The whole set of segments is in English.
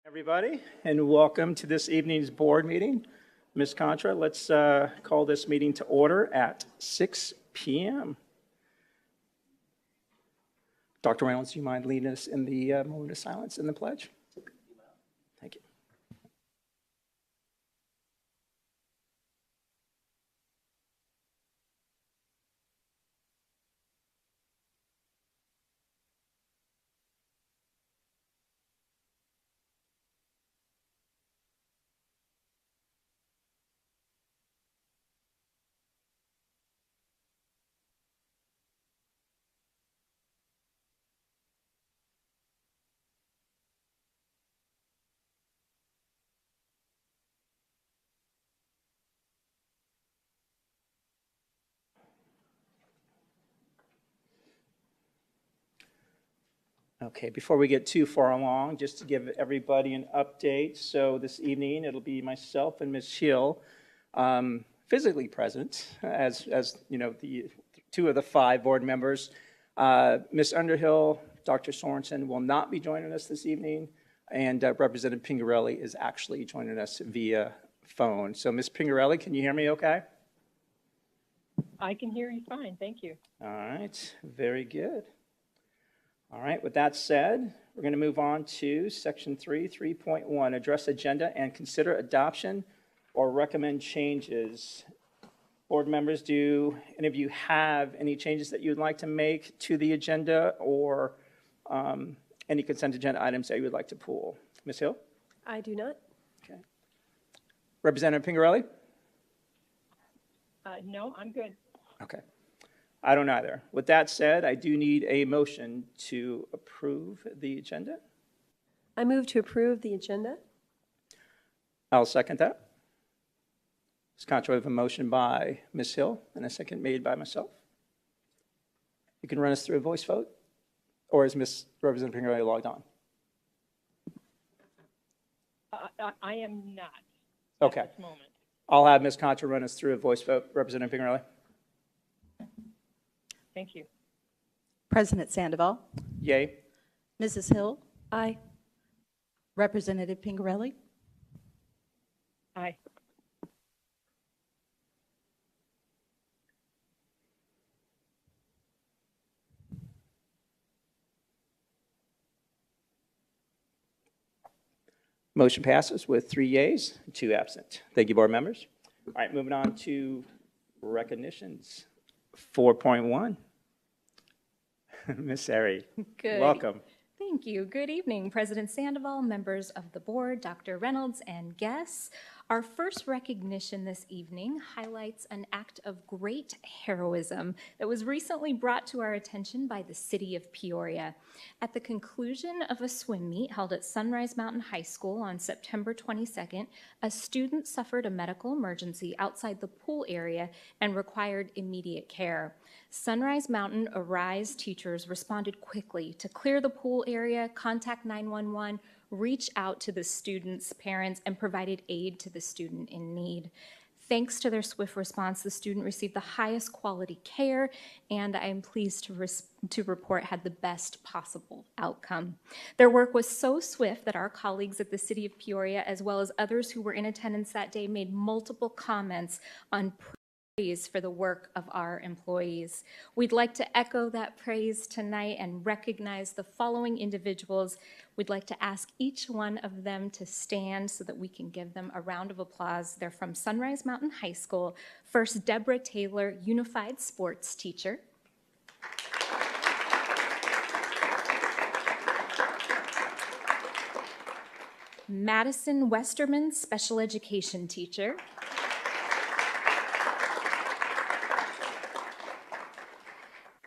Everybody, and welcome to this evening's board meeting. Ms. Contra, let's call this meeting to order at 6 p.m. Dr. Reynolds, do you mind leading us in the moment of silence and the pledge? Thank you. Okay, before we get too far along, just to give everybody an update. So this evening, it'll be myself and Ms. Schill physically present as you know, the two of the 5 board members. Ms. Underhill, Dr. Sorensen will not be joining us this evening, and Representative Pingarelli is actually joining us via phone. So Ms. Pingarelli, can you hear me okay? I can hear you fine, thank you. All right, very good. All right, with that said, we're going to move on to section 3.1, address agenda and consider adoption or recommend changes. Board members, do any of you have any changes that you'd like to make to the agenda or any consent agenda items that you would like to pull? Ms. Hill? I do not. Okay. Representative Pingarelli? No, I'm good. Okay. I don't either. With that said, I do need a motion to approve the agenda. I move to approve the agenda. I'll second that. Ms. Concho, we have a motion by Ms. Hill and a second made by myself. You can run us through a voice vote, or is Ms. Representative Pingarelli logged on? I am not Okay. at this moment. I'll have Ms. Concho run us through a voice vote. Representative Pingarelli? Thank you. President Sandoval, Yay. Mrs. Hill, Aye. Representative Pingarelli, Aye. Motion passes with 3 yeas and 2 absent. Thank you, board members. All right, moving on to recognitions. 4.1. Ms. Ari, Good. welcome. Thank you. Good evening, President Sandoval, members of the board, Dr. Reynolds, and guests. Our first recognition this evening highlights an act of great heroism that was recently brought to our attention by the city of Peoria. At the conclusion of a swim meet held at Sunrise Mountain High School on September 22nd, a student suffered a medical emergency outside the pool area and required immediate care. Sunrise Mountain Arise teachers responded quickly to clear the pool area, contact 911, reach out to the student's parents, and provided aid to the student in need. Thanks to their swift response, the student received the highest quality care, and I am pleased to report had the best possible outcome. Their work was so swift that our colleagues at the City of Peoria, as well as others who were in attendance that day, made multiple comments on praise for the work of our employees. We'd like to echo that praise tonight and recognize the following individuals. We'd like to ask each one of them to stand so that we can give them a round of applause. They're from Sunrise Mountain High School. First, Deborah Taylor, Unified Sports teacher. Madison Westerman, Special Education teacher.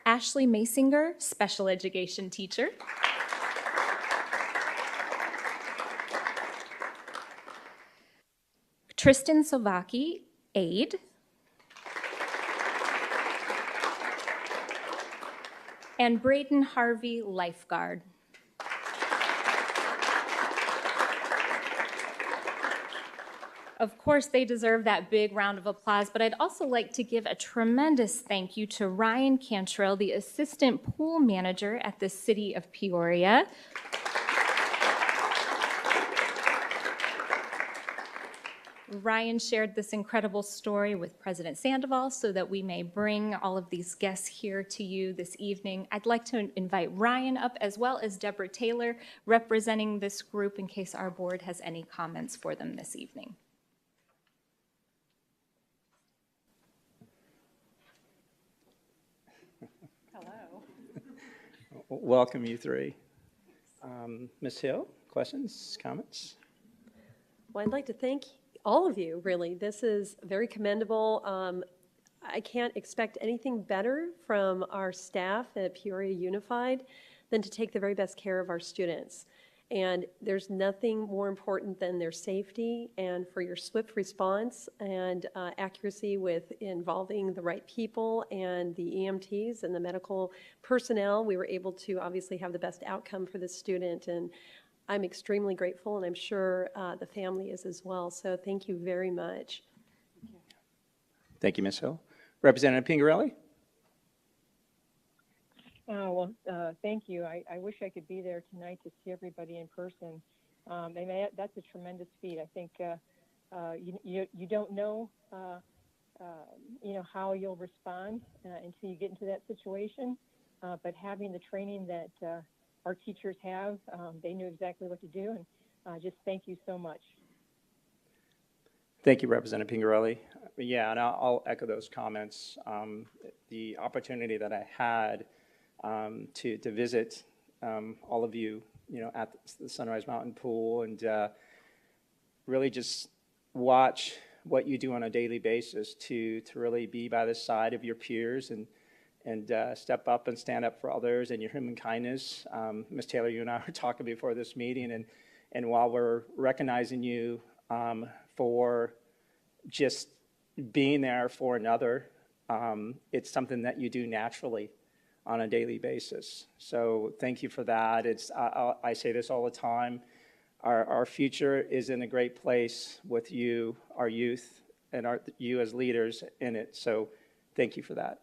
Ashley Masinger, Special Education teacher. Tristan Sovaki, aide. And Braden Harvey, lifeguard. Of course, they deserve that big round of applause, but I'd also like to give a tremendous thank you to Ryan Cantrell, the assistant pool manager at the City of Peoria. Ryan shared this incredible story with President Sandoval so that we may bring all of these guests here to you this evening. I'd like to invite Ryan up as well as Deborah Taylor representing this group in case our board has any comments for them this evening. Welcome, you three. Ms. Hill, questions, comments? Well, I'd like to thank all of you, really. This is very commendable. I can't expect anything better from our staff at Peoria Unified than to take the very best care of our students. And there's nothing more important than their safety and for your swift response and accuracy with involving the right people and the EMTs and the medical personnel. We were able to obviously have the best outcome for the student, and I'm extremely grateful, and I'm sure the family is as well. So thank you very much. Thank you, Ms. Hill. Representative Pingarelli? Thank you. I wish I could be there tonight to see everybody in person. That's a tremendous feat. I think you don't know how you'll respond until you get into that situation. But having the training that our teachers have, they knew exactly what to do, and just thank you so much. Thank you, Representative Pingarelli. Yeah, and I'll echo those comments. The opportunity that I had to visit all of you, at the Sunrise Mountain Pool, and really just watch what you do on a daily basis to really be by the side of your peers and step up and stand up for others and your human kindness. Ms. Taylor, you and I were talking before this meeting, and while we're recognizing you for just being there for another, it's something that you do naturally on a daily basis. So thank you for that. I say this all the time. Our future is in a great place with you, our youth, and you as leaders in it. So thank you for that.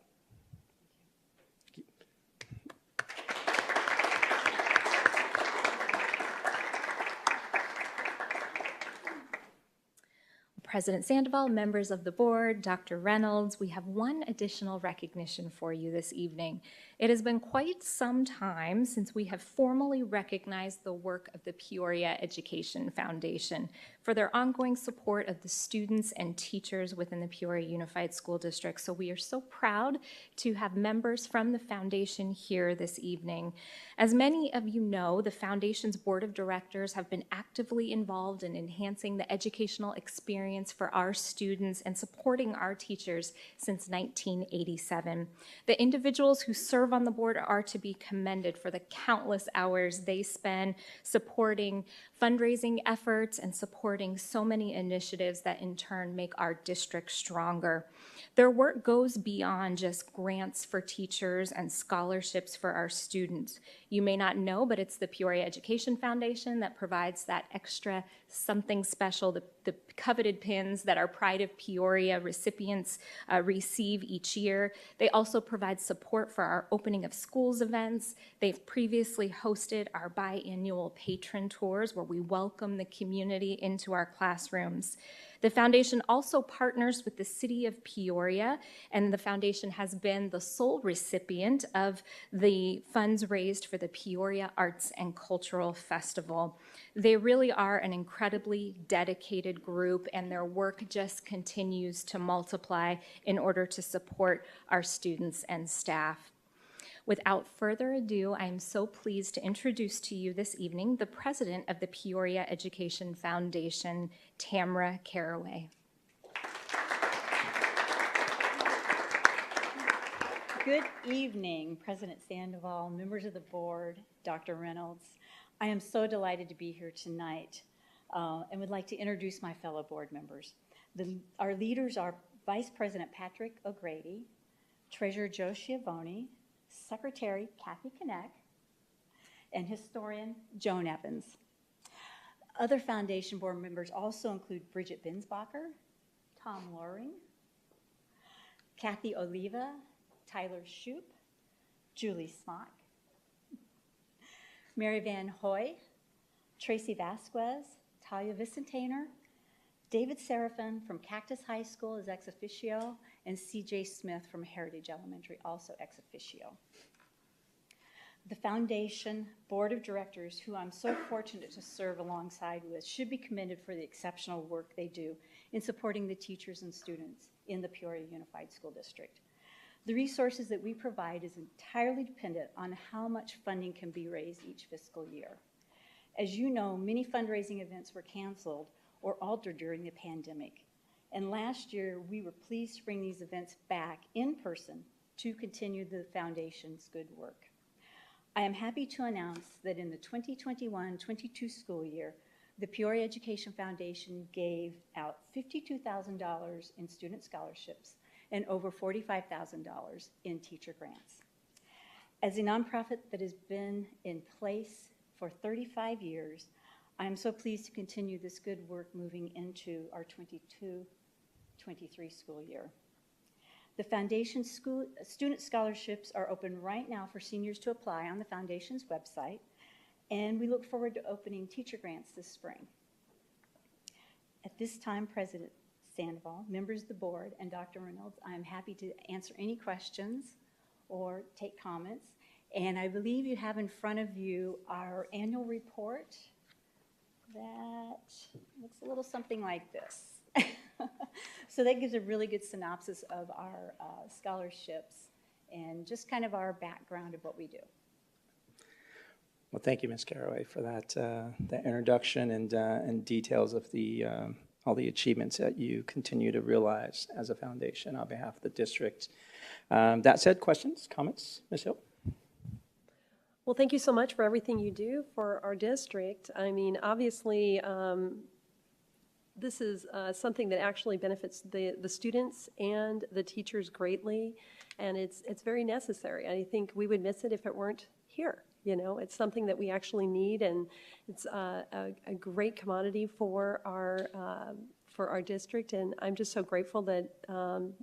President Sandoval, members of the board, Dr. Reynolds, we have one additional recognition for you this evening. It has been quite some time since we have formally recognized the work of the Peoria Education Foundation for their ongoing support of the students and teachers within the Peoria Unified School District. So we are so proud to have members from the foundation here this evening. As many of you know, the foundation's board of directors have been actively involved in enhancing the educational experience for our students and supporting our teachers since 1987. The individuals who serve on the board are to be commended for the countless hours they spend supporting fundraising efforts and supporting so many initiatives that in turn make our district stronger. Their work goes beyond just grants for teachers and scholarships for our students. You may not know, but it's the Peoria Education Foundation that provides that extra something special, the coveted pins that our Pride of Peoria recipients receive each year. They also provide support for our opening of schools events. They've previously hosted our biannual patron tours where we welcome the community into our classrooms. The foundation also partners with the city of Peoria, and the foundation has been the sole recipient of the funds raised for the Peoria Arts and Cultural Festival. They really are an incredibly dedicated group, and their work just continues to multiply in order to support our students and staff. Without further ado, I am so pleased to introduce to you this evening the president of the Peoria Education Foundation, Tamra Caraway. Good evening, President Sandoval, members of the board, Dr. Reynolds. I am so delighted to be here tonight and would like to introduce my fellow board members. Our leaders are Vice President Patrick O'Grady, Treasurer Joe Schiavone, Secretary Kathy Kinneck, and Historian Joan Evans. Other foundation board members also include Bridget Binsbacher, Tom Loring, Kathy Oliva, Tyler Shoup, Julie Smock, Mary Van Hoy, Tracy Vasquez, Talia Vicentainer, David Serafin from Cactus High School is ex officio, and CJ Smith from Heritage Elementary, also ex officio. The foundation board of directors, who I'm so fortunate to serve alongside with, should be commended for the exceptional work they do in supporting the teachers and students in the Peoria Unified School District. The resources that we provide is entirely dependent on how much funding can be raised each fiscal year. As you know, many fundraising events were canceled or altered during the pandemic. And last year, we were pleased to bring these events back in person to continue the foundation's good work. I am happy to announce that in the 2021-22 school year, the Peoria Education Foundation gave out $52,000 in student scholarships and over $45,000 in teacher grants. As a nonprofit that has been in place for 35 years, I am so pleased to continue this good work moving into our 22-23 school year. The foundation's student scholarships are open right now for seniors to apply on the foundation's website, and we look forward to opening teacher grants this spring. At this time, President Sandoval, members of the board, and Dr. Reynolds. I'm happy to answer any questions or take comments. And I believe you have in front of you our annual report that looks a little something like this. So that gives a really good synopsis of our scholarships and just kind of our background of what we do. Well, thank you, Ms. Caraway, for that introduction and details of all the achievements that you continue to realize as a foundation on behalf of the district. That said, questions, comments, Ms. Hill? Well, thank you so much for everything you do for our district. I mean, obviously, this is something that actually benefits the students and the teachers greatly, and it's very necessary. I think we would miss it if it weren't here. You know, it's something that we actually need, and it's a great commodity for our district, and I'm just so grateful that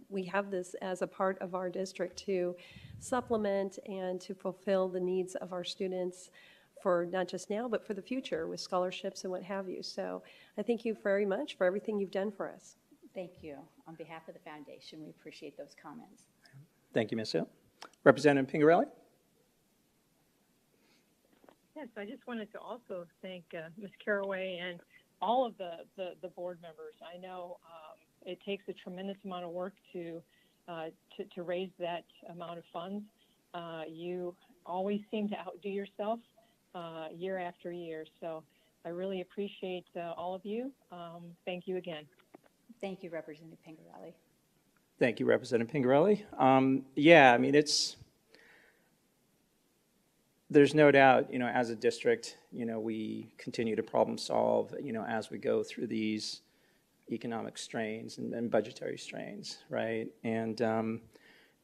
we have this as a part of our district to supplement and to fulfill the needs of our students for not just now, but for the future with scholarships and what have you. So I thank you very much for everything you've done for us. Thank you. On behalf of the foundation, we appreciate those comments. Thank you, Ms. Hill. Representative Pingarelli? Yes, I just wanted to also thank Ms. Caraway and all of the board members. I know it takes a tremendous amount of work to raise that amount of funds. You always seem to outdo yourself year after year. So I really appreciate all of you. Thank you again. Thank you, Representative Pingarelli. Thank you, Representative Pingarelli. Yeah, I mean, there's no doubt, you know, as a district, you know, we continue to problem solve, you know, as we go through these economic strains and budgetary strains, right? And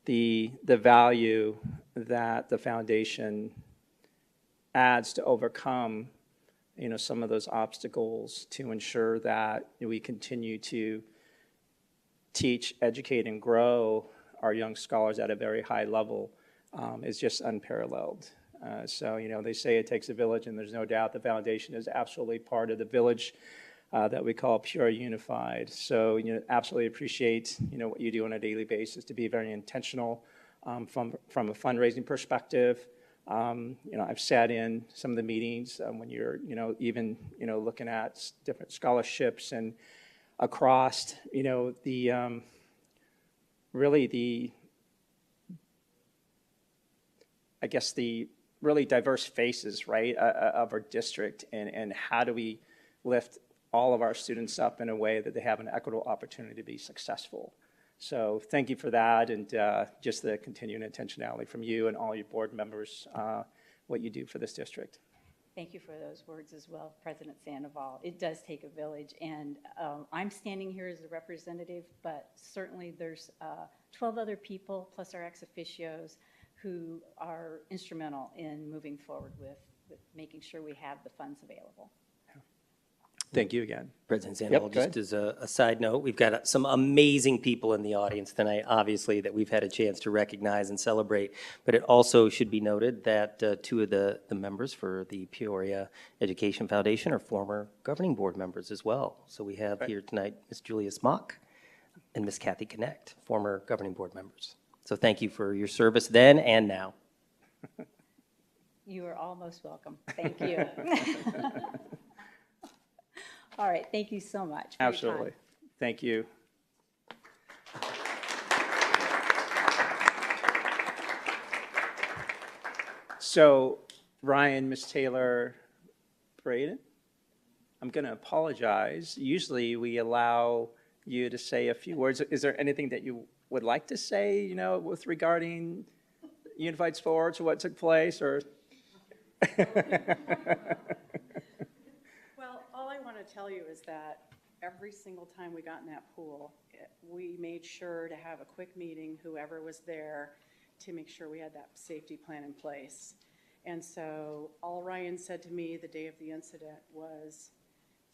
the value that the foundation adds to overcome, you know, some of those obstacles to ensure that we continue to teach, educate, and grow our young scholars at a very high level is just unparalleled. So, you know, they say it takes a village, and there's no doubt the foundation is absolutely part of the village that we call Peoria Unified. So, you know, absolutely appreciate, you know, what you do on a daily basis to be very intentional from a fundraising perspective. You know, I've sat in some of the meetings when you're, you know, even, you know, looking at different scholarships and across, you know, the really the, I guess the really diverse faces, right, of our district, and how do we lift all of our students up in a way that they have an equitable opportunity to be successful. So thank you for that, and just the continuing intentionality from you and all your board members, what you do for this district. Thank you for those words as well, President Sandoval. It does take a village, and I'm standing here as a representative, but certainly there's 12 other people, plus our ex officios, who are instrumental in moving forward with making sure we have the funds available. Thank you again. President Sandoval, Yep, go just as a side note, we've got some amazing people in the audience tonight, obviously, that we've had a chance to recognize and celebrate. But it also should be noted that two of the members for the Peoria Education Foundation are former governing board members as well. So we have here tonight Ms. Julia Smock and Ms. Kathy Connect, former governing board members. So thank you for your service then and now. You are all most welcome. Thank you. All right, thank you so much for your Absolutely. time. Thank you. So, Ryan, Ms. Taylor, Braden, I'm going to apologize. Usually we allow you to say a few words. Is there anything that you would like to say, you know, with regarding Unified Sports or what took place, or? Well, all I want to tell you is that every single time we got in that pool, we made sure to have a quick meeting, whoever was there, to make sure we had that safety plan in place. And so all Ryan said to me the day of the incident was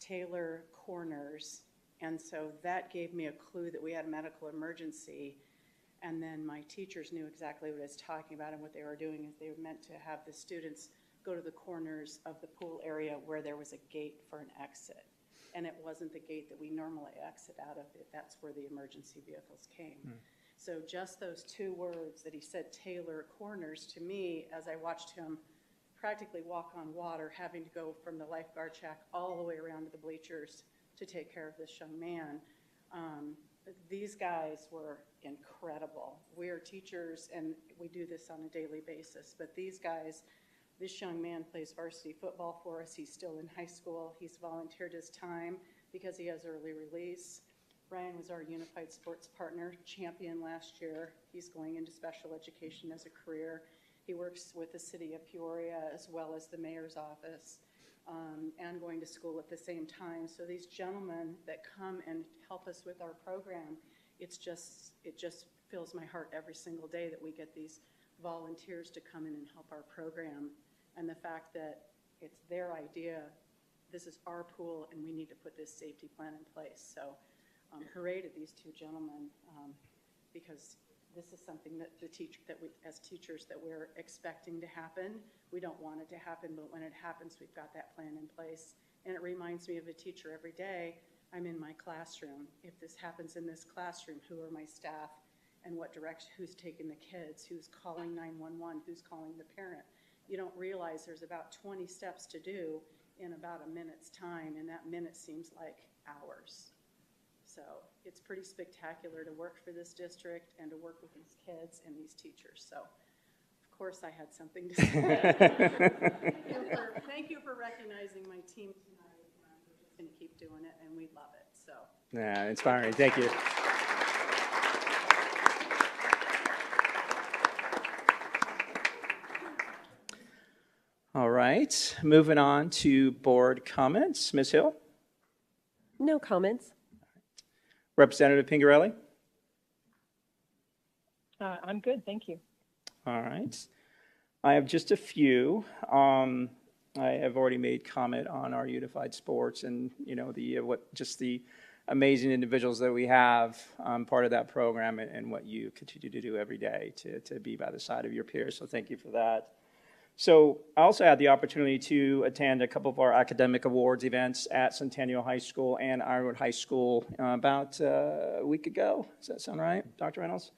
Taylor Corners. And so that gave me a clue that we had a medical emergency. And then my teachers knew exactly what I was talking about, and what they were doing is they were meant to have the students go to the corners of the pool area where there was a gate for an exit. and it wasn't the gate that we normally exit out of. That's where the emergency vehicles came. So just those 2 words that he said, Taylor Corners, to me, as I watched him practically walk on water, having to go from the lifeguard shack all the way around to the bleachers to take care of this young man. These guys were incredible. We are teachers, and we do this on a daily basis, but these guys, this young man plays varsity football for us. He's still in high school. He's volunteered his time because he has early release. Ryan was our unified sports partner champion last year. He's going into special education as a career. He works with the city of Peoria as well as the mayor's office, and going to school at the same time. So these gentlemen that come and help us with our program, it just fills my heart every single day that we get these volunteers to come in and help our program. And the fact that it's their idea, this is our pool, and we need to put this safety plan in place. So hooray to these 2 gentlemen, because this is something that as teachers, that we're expecting to happen. We don't want it to happen, but when it happens, we've got that plan in place. And it reminds me of a teacher every day. I'm in my classroom. If this happens in this classroom, who are my staff, and what direction, who's taking the kids, who's calling 911, who's calling the parent. You don't realize there's about 20 steps to do in about a minute's time, and that minute seems like hours. So it's pretty spectacular to work for this district and to work with these kids and these teachers. So, of course, I had something to say. Thank you for recognizing my team tonight. We're just going to keep doing it, and we love it. So. Yeah, inspiring. Thank you. All right, moving on to board comments. Ms. Hill? No comments. Representative Pingarelli? I'm good, thank you. All right. I have just a few. I have already made comment on our unified sports and, you know, the amazing individuals that we have part of that program, and what you continue to do every day to be by the side of your peers. So thank you for that. So I also had the opportunity to attend a couple of our academic awards events at Centennial High School and Ironwood High School about a week ago. Does that sound right, Dr. Reynolds?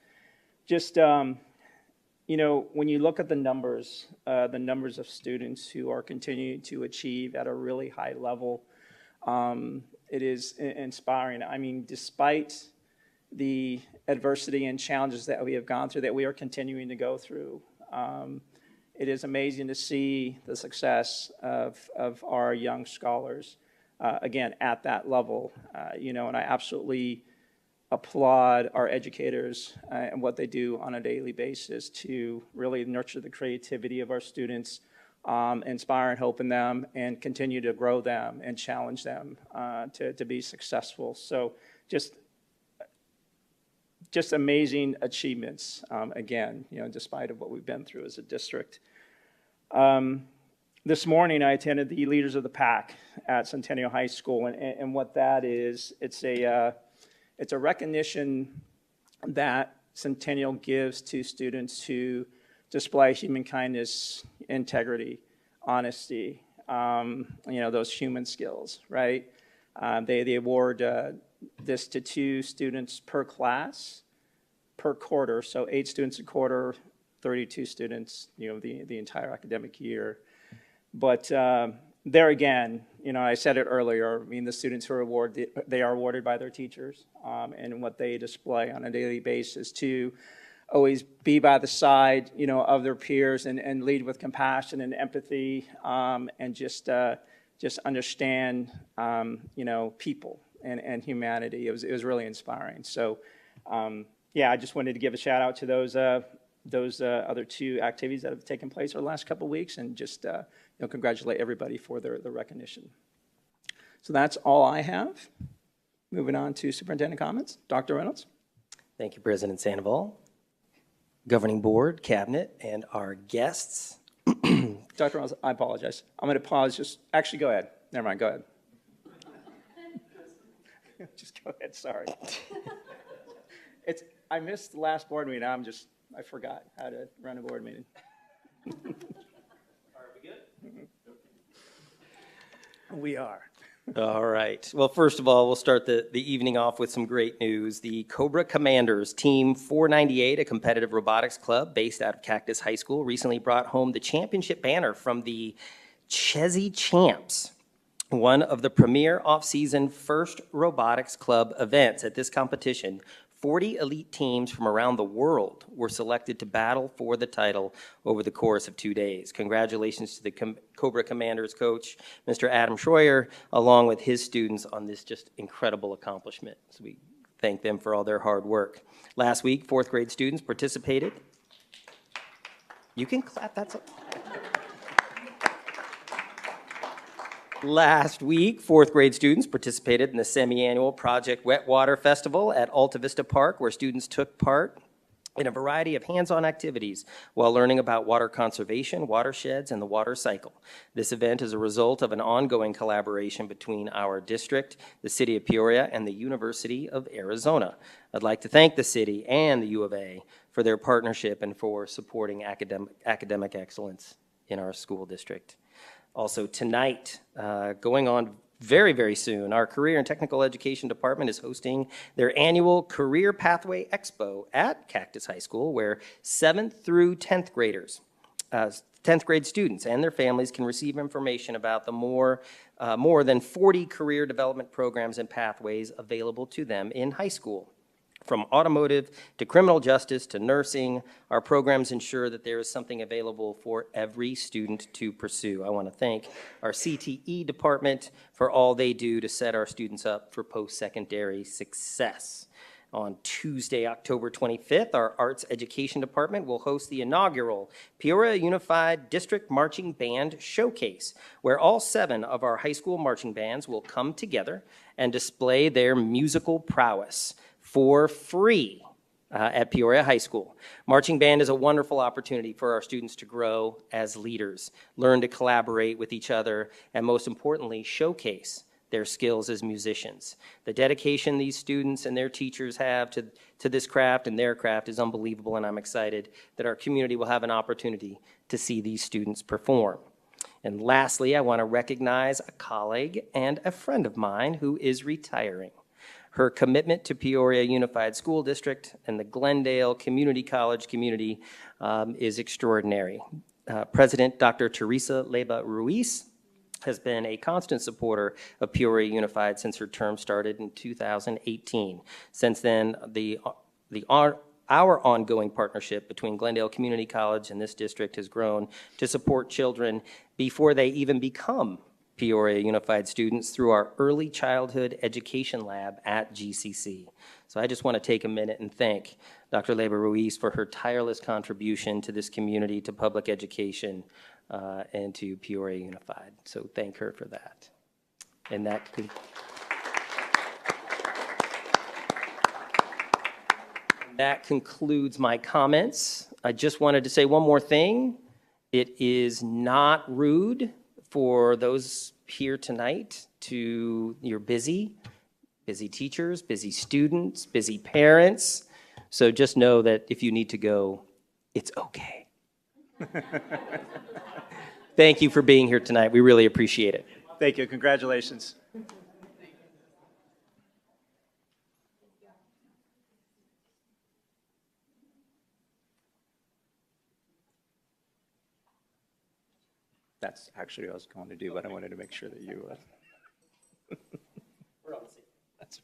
Just, you know, when you look at the numbers of students who are continuing to achieve at a really high level, it is inspiring. I mean, despite the adversity and challenges that we have gone through, that we are continuing to go through, it is amazing to see the success of our young scholars, again, at that level. You know, and I absolutely applaud our educators and what they do on a daily basis to really nurture the creativity of our students, inspire and hope in them, and continue to grow them and challenge them to be successful. So just amazing achievements, again, you know, despite of what we've been through as a district. This morning, I attended the Leaders of the Pack at Centennial High School, and what that is, it's a recognition that Centennial gives to students who display human kindness, integrity, honesty, you know, those human skills, right? They award this to 2 students per class, per quarter, so 8 students a quarter, 32 students, you know, the entire academic year. But there again, you know, I said it earlier, I mean, the students who are awarded, they are awarded by their teachers, and what they display on a daily basis to always be by the side, you know, of their peers and lead with compassion and empathy, and just understand, you know, people and humanity. It was really inspiring. So, yeah, I just wanted to give a shout out to those other 2 activities that have taken place over the last couple of weeks, and just you know, congratulate everybody for the recognition. So that's all I have. Moving on to superintendent comments. Dr. Reynolds. Thank you, President Sandoval, Governing Board, Cabinet, and our guests. Dr. Reynolds, I apologize. I'm going to pause. Actually, go ahead. Never mind. Go ahead. Just go ahead. Sorry. I missed the last board meeting. I forgot how to run a board meeting. Are we good? We are. All right. Well, first of all, we'll start the evening off with some great news. The Cobra Commanders, Team 498, a competitive robotics club based out of Cactus High School, recently brought home the championship banner from the Chezzy Champs, one of the premier off-season FIRST Robotics Club events. At this competition, 40 elite teams from around the world were selected to battle for the title over the course of 2 days. Congratulations to the Cobra Commanders coach, Mr. Adam Schroyer, along with his students on this just incredible accomplishment. So we thank them for all their hard work. Last week, fourth grade students participated. You can clap, that's a... Last week, fourth grade students participated in the semi-annual Project Wet Water Festival at Alta Vista Park, where students took part in a variety of hands-on activities while learning about water conservation, watersheds, and the water cycle. This event is a result of an ongoing collaboration between our district, the City of Peoria, and the University of Arizona. I'd like to thank the city and the U of A for their partnership and for supporting academic excellence in our school district. Also tonight, going on very, very soon, our Career and Technical Education Department is hosting their annual Career Pathway Expo at Cactus High School, where 7th through 10th graders, 10th grade students and their families can receive information about the more than 40 career development programs and pathways available to them in high school. From automotive to criminal justice to nursing, our programs ensure that there is something available for every student to pursue. I want to thank our CTE department for all they do to set our students up for post-secondary success. On Tuesday, October 25th, our Arts Education Department will host the inaugural Peoria Unified District Marching Band Showcase, where all 7 of our high school marching bands will come together and display their musical prowess for free at Peoria High School. Marching band is a wonderful opportunity for our students to grow as leaders, learn to collaborate with each other, and most importantly, showcase their skills as musicians. The dedication these students and their teachers have to this craft and their craft is unbelievable, and I'm excited that our community will have an opportunity to see these students perform. And lastly, I want to recognize a colleague and a friend of mine who is retiring. Her commitment to Peoria Unified School District and the Glendale Community College community is extraordinary. President Dr. Teresa Leyva Ruiz has been a constant supporter of Peoria Unified since her term started in 2018. Since then, our ongoing partnership between Glendale Community College and this district has grown to support children before they even become Peoria Unified students through our Early Childhood Education Lab at GCC. So I just want to take a minute and thank Dr. Leyva Ruiz for her tireless contribution to this community, to public education, and to Peoria Unified. So thank her for that. And that concludes my comments. I just wanted to say one more thing. It is not rude for those here tonight you're busy teachers, busy students, busy parents. So just know that if you need to go, it's okay. Thank you for being here tonight. We really appreciate it. Thank you. Congratulations. That's actually what I was going to do, but I wanted to make sure that you... We're on the same. That's...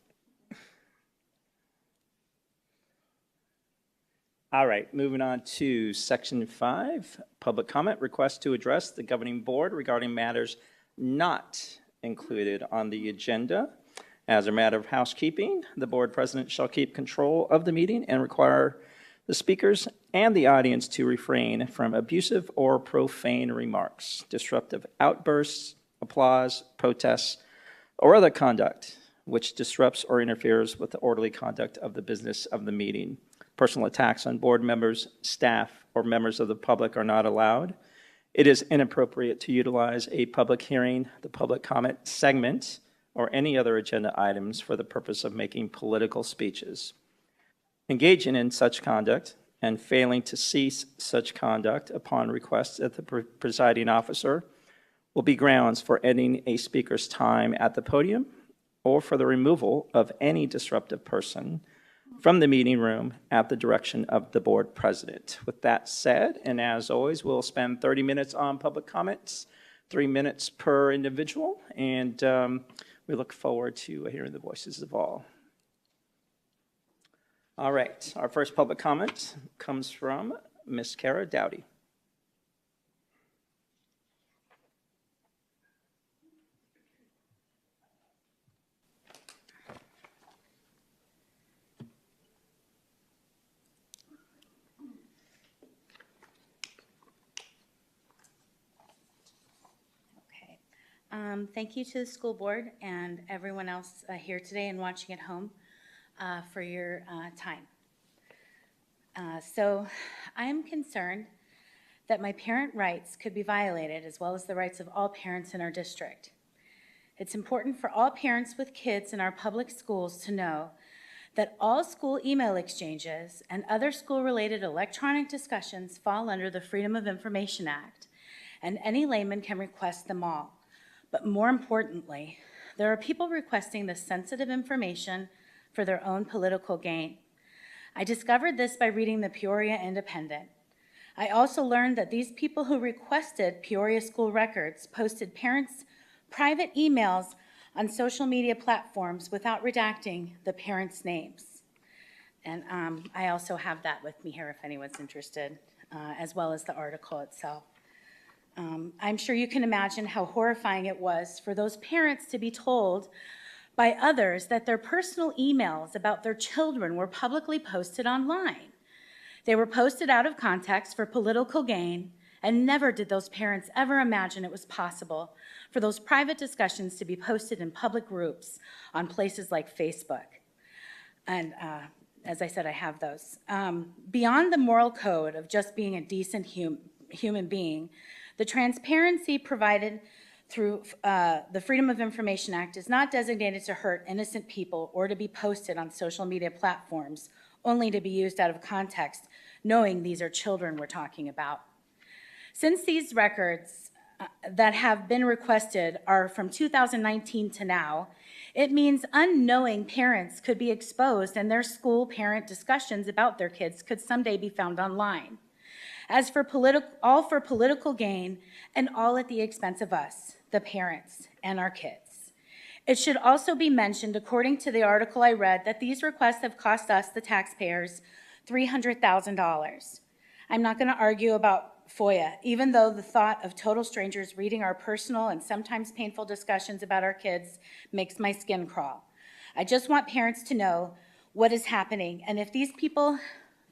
All right, moving on to Section 5, Public Comment, Request to address the Governing Board regarding matters not included on the agenda. As a matter of housekeeping, the Board President shall keep control of the meeting and require the speakers and the audience to refrain from abusive or profane remarks, disruptive outbursts, applause, protests, or other conduct which disrupts or interferes with the orderly conduct of the business of the meeting. Personal attacks on board members, staff, or members of the public are not allowed. It is inappropriate to utilize a public hearing, the public comment segment, or any other agenda items for the purpose of making political speeches. Engaging in such conduct and failing to cease such conduct upon request of the presiding officer will be grounds for ending a speaker's time at the podium or for the removal of any disruptive person from the meeting room at the direction of the board president. With that said, and as always, we'll spend 30 minutes on public comments, 3 minutes per individual, and we look forward to hearing the voices of all. All right, our first public comment comes from Ms. Kara Dowdy. Thank you to the school board and everyone else here today and watching at home for your time. So I am concerned that my parent rights could be violated as well as the rights of all parents in our district. It's important for all parents with kids in our public schools to know that all school email exchanges and other school-related electronic discussions fall under the Freedom of Information Act, and any layman can request them all. But more importantly, there are people requesting this sensitive information for their own political gain. I discovered this by reading the Peoria Independent. I also learned that these people who requested Peoria school records posted parents' private emails on social media platforms without redacting the parents' names. And I also have that with me here if anyone's interested, as well as the article itself. I'm sure you can imagine how horrifying it was for those parents to be told by others that their personal emails about their children were publicly posted online. They were posted out of context for political gain, and never did those parents ever imagine it was possible for those private discussions to be posted in public groups on places like Facebook. And as I said, I have those. Beyond the moral code of just being a decent human being, the transparency provided through the Freedom of Information Act is not designated to hurt innocent people or to be posted on social media platforms, only to be used out of context, knowing these are children we're talking about. Since these records that have been requested are from 2019 to now, it means unknowing parents could be exposed and their school parent discussions about their kids could someday be found online. As for all for political gain and all at the expense of us, the parents, and our kids. It should also be mentioned, according to the article I read, that these requests have cost us, the taxpayers, $300,000. I'm not going to argue about FOIA, even though the thought of total strangers reading our personal and sometimes painful discussions about our kids makes my skin crawl. I just want parents to know what is happening, and if these people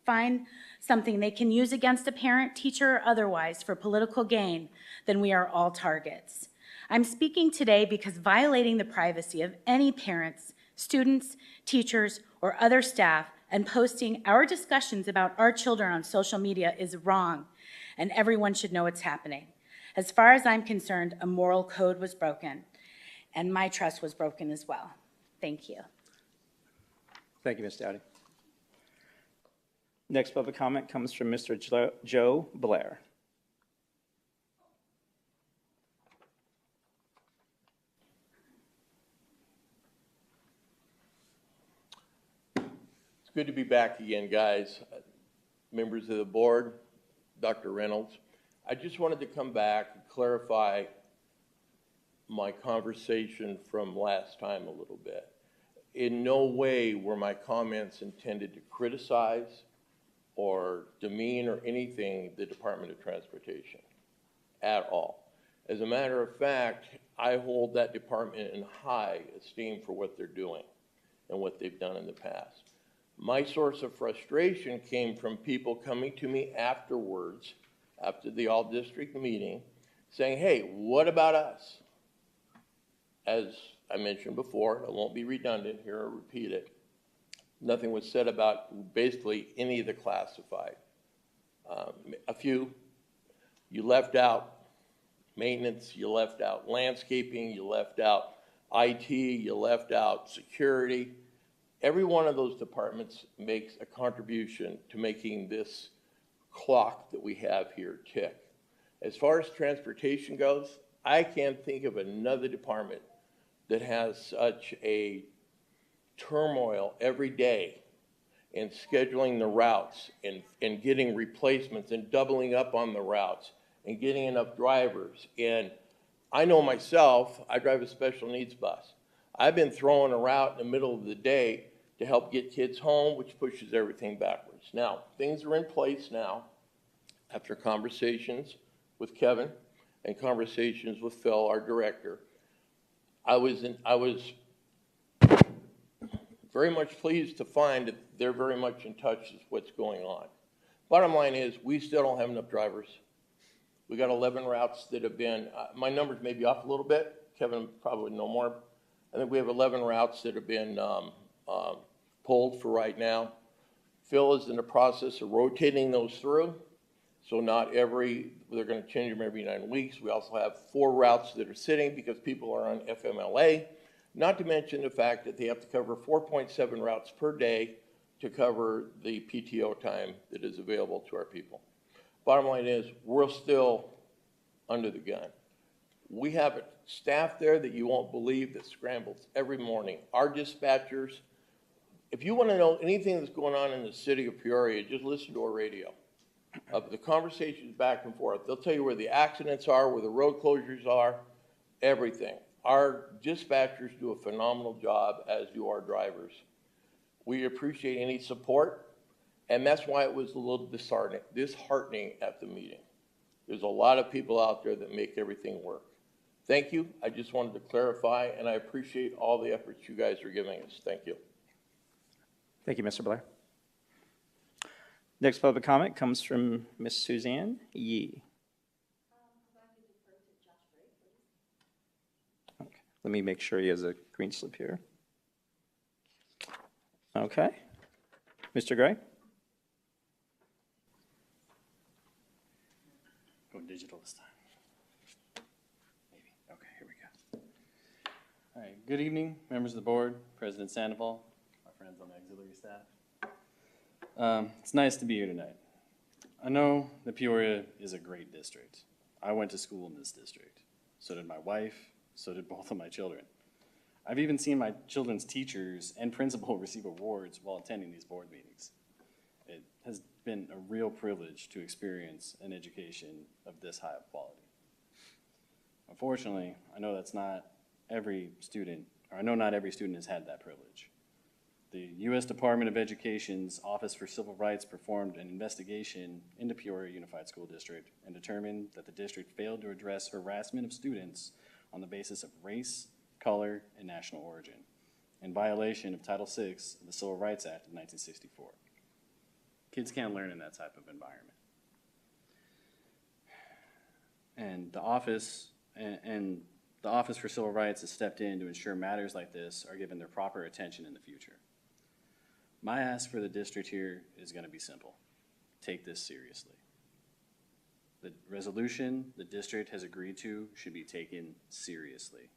find something they can use against a parent, teacher, or otherwise for political gain, then we are all targets. I'm speaking today because violating the privacy of any parents, students, teachers, or other staff and posting our discussions about our children on social media is wrong, and everyone should know it's happening. As far as I'm concerned, a moral code was broken, and my trust was broken as well. Thank you. Thank you, Ms. Dowdy. Next public comment comes from Mr. Joe Blair. It's good to be back again, guys. Members of the board, Dr. Reynolds. I just wanted to come back and clarify my conversation from last time a little bit. In no way were my comments intended to criticize or demean or anything the Department of Transportation at all. As a matter of fact, I hold that department in high esteem for what they're doing and what they've done in the past. My source of frustration came from people coming to me afterwards, after the all-district meeting, saying, hey, what about us? As I mentioned before, I won't be redundant here or repeat it, nothing was said about basically any of the classified. A few, you left out maintenance, you left out landscaping, you left out IT, you left out security. Every one of those departments makes a contribution to making this clock that we have here tick. As far as transportation goes, I can't think of another department that has such a turmoil every day in scheduling the routes and getting replacements and doubling up on the routes and getting enough drivers. And I know myself, I drive a special needs bus. I've been throwing a route in the middle of the day to help get kids home, which pushes everything backwards. Now, things are in place now after conversations with Kevin and conversations with Phil, our director. I was very much pleased to find that they're very much in touch with what's going on. Bottom line is, we still don't have enough drivers. We got 11 routes that have been, my numbers may be off a little bit. Kevin probably know more. I think we have 11 routes that have been pulled for right now. Phil is in the process of rotating those through. So not they're gonna change them every 9 weeks. We also have 4 routes that are sitting because people are on FMLA. Not to mention the fact that they have to cover 4.7 routes per day to cover the PTO time that is available to our people. Bottom line is, we're still under the gun. We have a staff there that you won't believe that scrambles every morning. Our dispatchers, if you want to know anything that's going on in the city of Peoria, just listen to our radio. The conversations back and forth. They'll tell you where the accidents are, where the road closures are, everything. Our dispatchers do a phenomenal job, as do our drivers. We appreciate any support, and that's why it was a little disheartening at the meeting. There's a lot of people out there that make everything work. Thank you. I just wanted to clarify, and I appreciate all the efforts you guys are giving us. Thank you. Thank you, Mr. Blair. Next public comment comes from Ms. Suzanne Yee. Okay. Let me make sure he has a green slip here. Okay. Mr. Gray? Go digital this time. Maybe. Okay, here we go. All right, good evening, members of the board, President Sandoval, my friends on the auxiliary staff. It's nice to be here tonight. I know that Peoria is a great district. I went to school in this district. So did my wife, so did both of my children. I've even seen my children's teachers and principal receive awards while attending these board meetings. It has been a real privilege to experience an education of this high of quality. Unfortunately, I know that's not every student, or I know not every student has had that privilege. The U.S. Department of Education's Office for Civil Rights performed an investigation into Peoria Unified School District and determined that the district failed to address harassment of students on the basis of race, color, and national origin, in violation of Title VI of the Civil Rights Act of 1964. Kids can't learn in that type of environment. And the Office for Civil Rights has stepped in to ensure matters like this are given their proper attention in the future. My ask for the district here is going to be simple. Take this seriously. The resolution the district has agreed to should be taken seriously.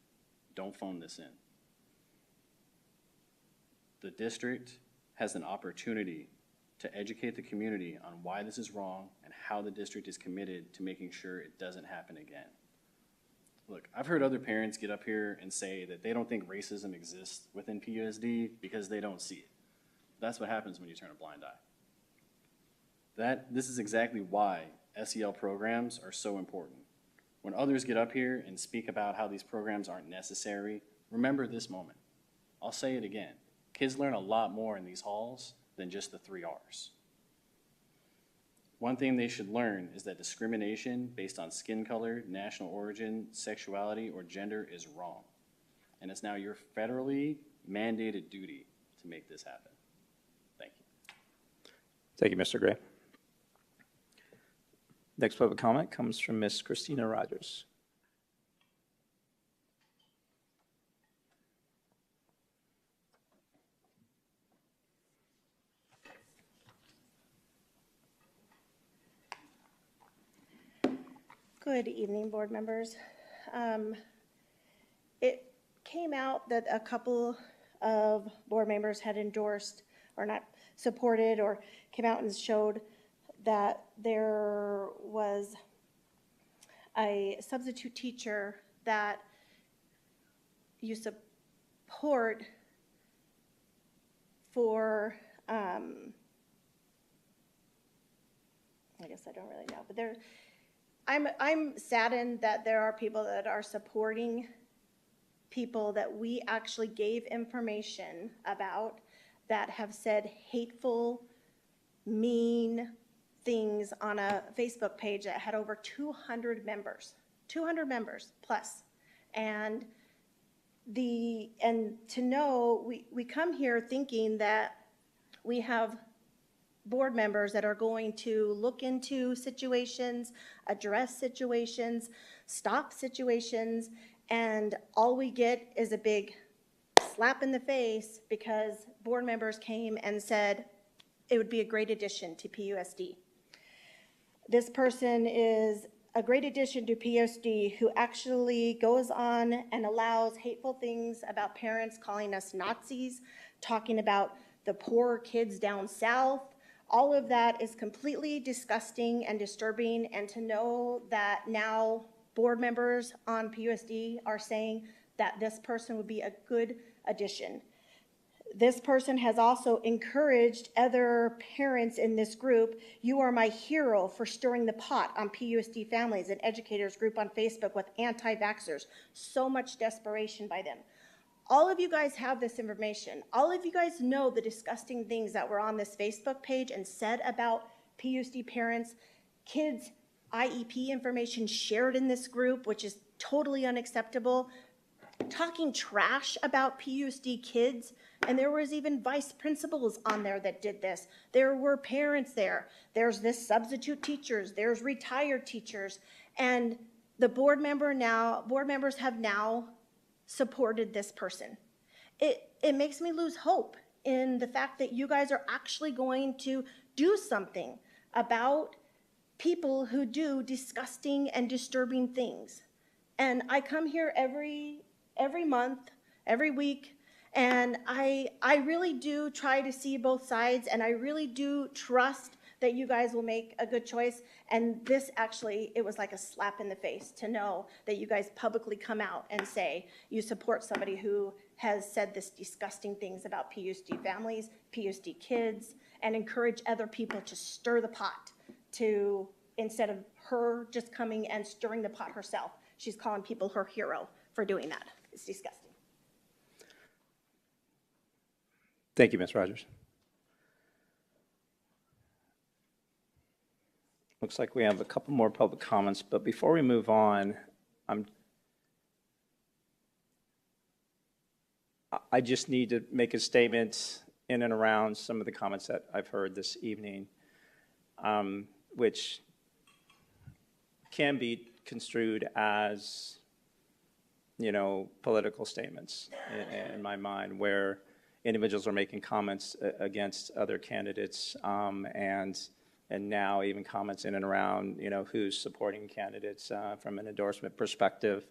Don't phone this in. The district has an opportunity to educate the community on why this is wrong and how the district is committed to making sure it doesn't happen again. Look, I've heard other parents get up here and say that they don't think racism exists within PUSD because they don't see it. That's what happens when you turn a blind eye. This is exactly why SEL programs are so important. When others get up here and speak about how these programs aren't necessary, remember this moment. I'll say it again. Kids learn a lot more in these halls than just the 3 R's. One thing they should learn is that discrimination based on skin color, national origin, sexuality, or gender is wrong. And it's now your federally mandated duty to make this happen. Thank you. Thank you, Mr. Gray. Next public comment comes from Ms. Christina Rogers. Good evening, board members. It came out that a couple of board members had endorsed or not supported or came out and showed that there was a substitute teacher that you support for, I guess I don't really know, but I'm saddened that there are people that are supporting people that we actually gave information about that have said hateful, mean things on a Facebook page that had over 200 members plus. And to know, we come here thinking that we have board members that are going to look into situations, address situations, stop situations, and all we get is a big slap in the face because board members came and said it would be a great addition to PUSD. This person is a great addition to PUSD who actually goes on and allows hateful things about parents calling us Nazis, talking about the poor kids down south. All of that is completely disgusting and disturbing, and to know that now board members on PUSD are saying that this person would be a good addition. This person has also encouraged other parents in this group. You are my hero for stirring the pot on PUSD families, an educators group on Facebook with anti-vaxxers. So much desperation by them. All of you guys have this information. All of you guys know the disgusting things that were on this Facebook page and said about PUSD parents, kids' IEP information shared in this group, which is totally unacceptable. Talking trash about PUSD kids, and there was even vice principals on there that did this. There were parents there. There's this substitute teachers. There's retired teachers, and the board members have now supported this person. It makes me lose hope in the fact that you guys are actually going to do something about people who do disgusting and disturbing things. And I come here every month, every week, and I really do try to see both sides, and I really do trust that you guys will make a good choice. And this actually, it was like a slap in the face to know that you guys publicly come out and say you support somebody who has said this disgusting things about PUSD families, PUSD kids, and encourage other people to stir the pot to, instead of her just coming and stirring the pot herself, she's calling people her hero for doing that. It's disgusting. Thank you, Ms. Rogers. Looks like we have a couple more public comments, but before we move on, I just need to make a statement in and around some of the comments that I've heard this evening, which can be construed as, political statements in my mind, where individuals are making comments against other candidates, and now even comments in and around, who's supporting candidates from an endorsement perspective.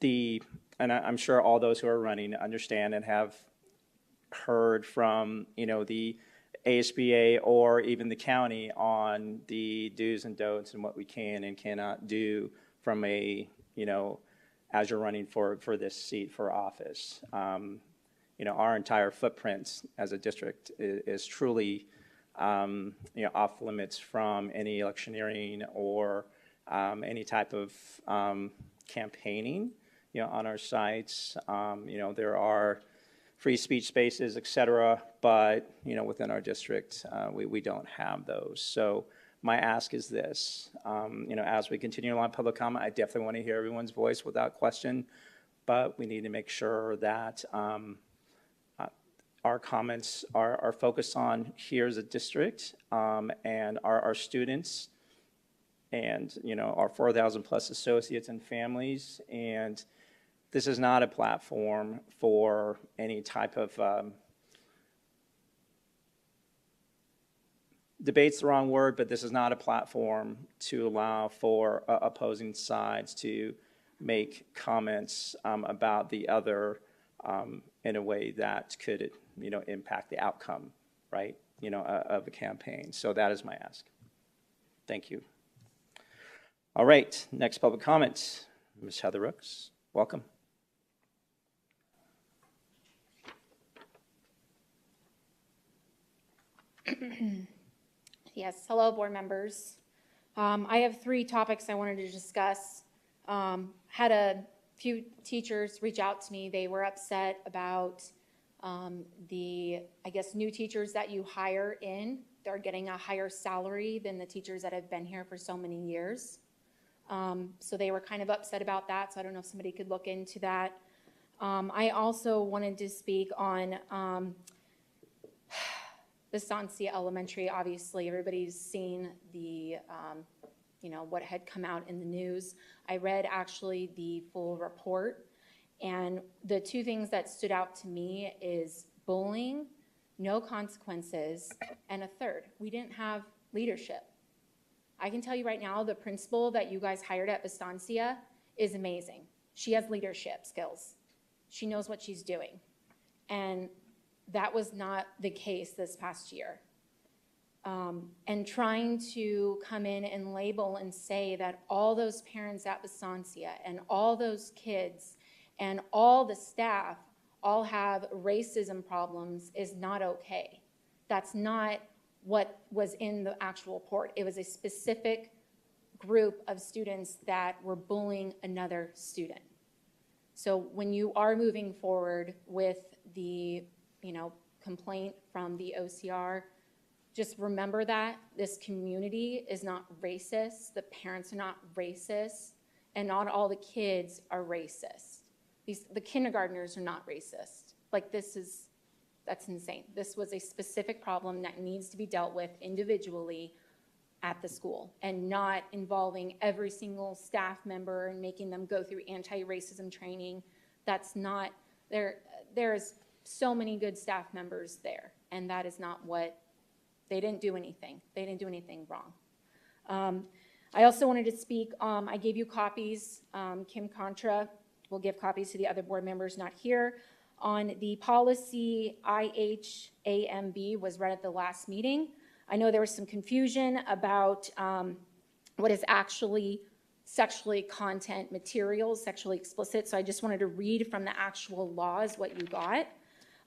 And I'm sure all those who are running understand and have heard from, the ASBA or even the county on the do's and don'ts and what we can and cannot do from a, as you're running for this seat for office. Our entire footprint as a district is truly off limits from any electioneering or any type of campaigning, on our sites. There are free speech spaces, et cetera, but, within our district, we don't have those. So my ask is this, as we continue along public comment, I definitely want to hear everyone's voice without question, but we need to make sure that our comments are focused on here as a district, and our students, and our 4,000 plus associates and families. And this is not a platform for any type of debate's the wrong word, but this is not a platform to allow for opposing sides to make comments about the other in a way that could impact the outcome, right, of a campaign. So that is my ask. Thank you. All right, next public comments. Ms. Heather Rooks, welcome. Yes, hello, board members. I have 3 topics I wanted to discuss. Had a few teachers reach out to me. They were upset about the, I guess, new teachers that you hire in. They're getting a higher salary than the teachers that have been here for so many years. So they were kind of upset about that, so I don't know if somebody could look into that. I also wanted to speak on Estancia Elementary. Obviously, everybody's seen the, what had come out in the news. I read actually the full report, and the 2 things that stood out to me is bullying, no consequences, and a third, we didn't have leadership. I can tell you right now, the principal that you guys hired at Estancia is amazing. She has leadership skills. She knows what she's doing. And that was not the case this past year. And trying to come in and label and say that all those parents at Estancia and all those kids and all the staff all have racism problems is not okay. That's not what was in the actual report. It was a specific group of students that were bullying another student. So when you are moving forward with the, complaint from the OCR, just remember that this community is not racist, the parents are not racist, and not all the kids are racist. The kindergartners are not racist. Like, that's insane. This was a specific problem that needs to be dealt with individually at the school and not involving every single staff member and making them go through anti-racism training. That's not, there's so many good staff members there, and that is not what, they didn't do anything. They didn't do anything wrong. I also wanted to speak, I gave you copies, Kim Contra will give copies to the other board members not here, on the policy IHAMB was read at the last meeting. I know there was some confusion about what is actually sexually content materials, sexually explicit, so I just wanted to read from the actual laws what you got.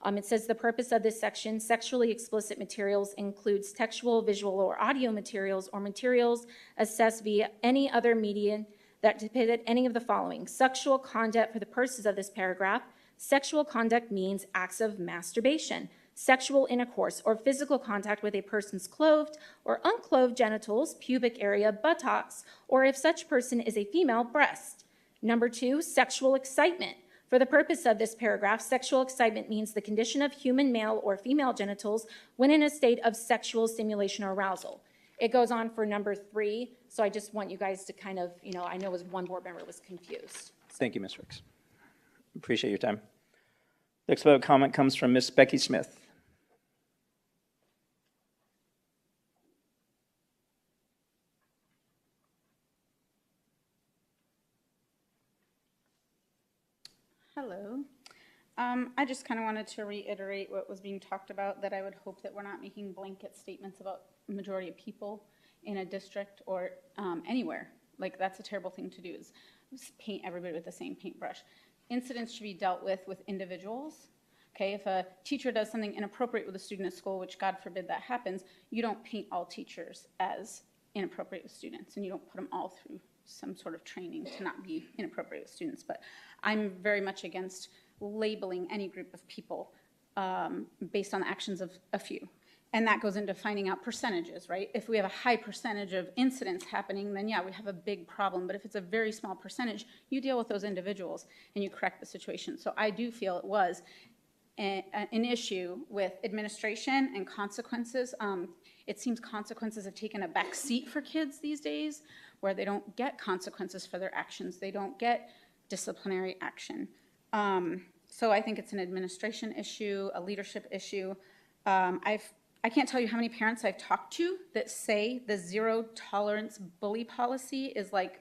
It says the purpose of this section, sexually explicit materials includes textual, visual, or audio materials or materials assessed via any other medium that depict any of the following. Sexual conduct for the purposes of this paragraph. Sexual conduct means acts of masturbation, sexual intercourse, or physical contact with a person's clothed or unclothed genitals, pubic area, buttocks, or if such person is a female, breast. Number 2, sexual excitement. For the purpose of this paragraph, sexual excitement means the condition of human male or female genitals when in a state of sexual stimulation or arousal. It goes on for number 3, so I just want you guys to kind of, I know as one board member was confused. Thank you, Ms. Ricks. Appreciate your time. Next public comment comes from Ms. Becky Smith. Hello. I just kind of wanted to reiterate what was being talked about, that I would hope that we're not making blanket statements about the majority of people in a district or anywhere. Like, that's a terrible thing to do, is paint everybody with the same paintbrush. Incidents should be dealt with individuals. Okay, if a teacher does something inappropriate with a student at school, which God forbid that happens, you don't paint all teachers as inappropriate with students, and you don't put them all through some sort of training to not be inappropriate with students. But I'm very much against labeling any group of people based on the actions of a few. And that goes into finding out percentages, right? If we have a high percentage of incidents happening, then yeah, we have a big problem. But if it's a very small percentage, you deal with those individuals and you correct the situation. So I do feel it was an issue with administration and consequences. It seems consequences have taken a back seat for kids these days, where they don't get consequences for their actions. They don't get disciplinary action. So I think it's an administration issue, a leadership issue. I can't tell you how many parents I've talked to that say the zero tolerance bully policy is like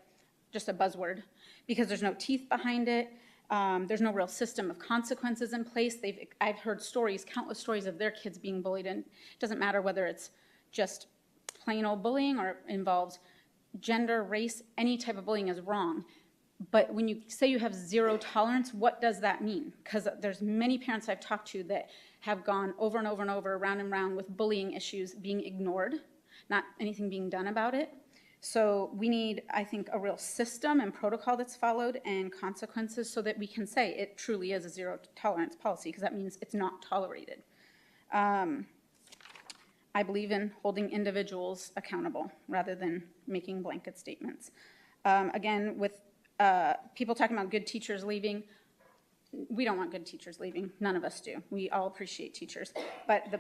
just a buzzword, because there's no teeth behind it. There's no real system of consequences in place. I've heard stories, countless stories of their kids being bullied, and it doesn't matter whether it's just plain old bullying or involves gender, race, any type of bullying is wrong. But when you say you have zero tolerance, what does that mean? Because there's many parents I've talked to that have gone over and over and over, round and round with bullying issues being ignored, not anything being done about it. So we need, I think, a real system and protocol that's followed and consequences so that we can say it truly is a zero tolerance policy, because that means it's not tolerated. I believe in holding individuals accountable rather than making blanket statements. Again, with people talking about good teachers leaving, we don't want good teachers leaving. None of us do. We all appreciate teachers. But the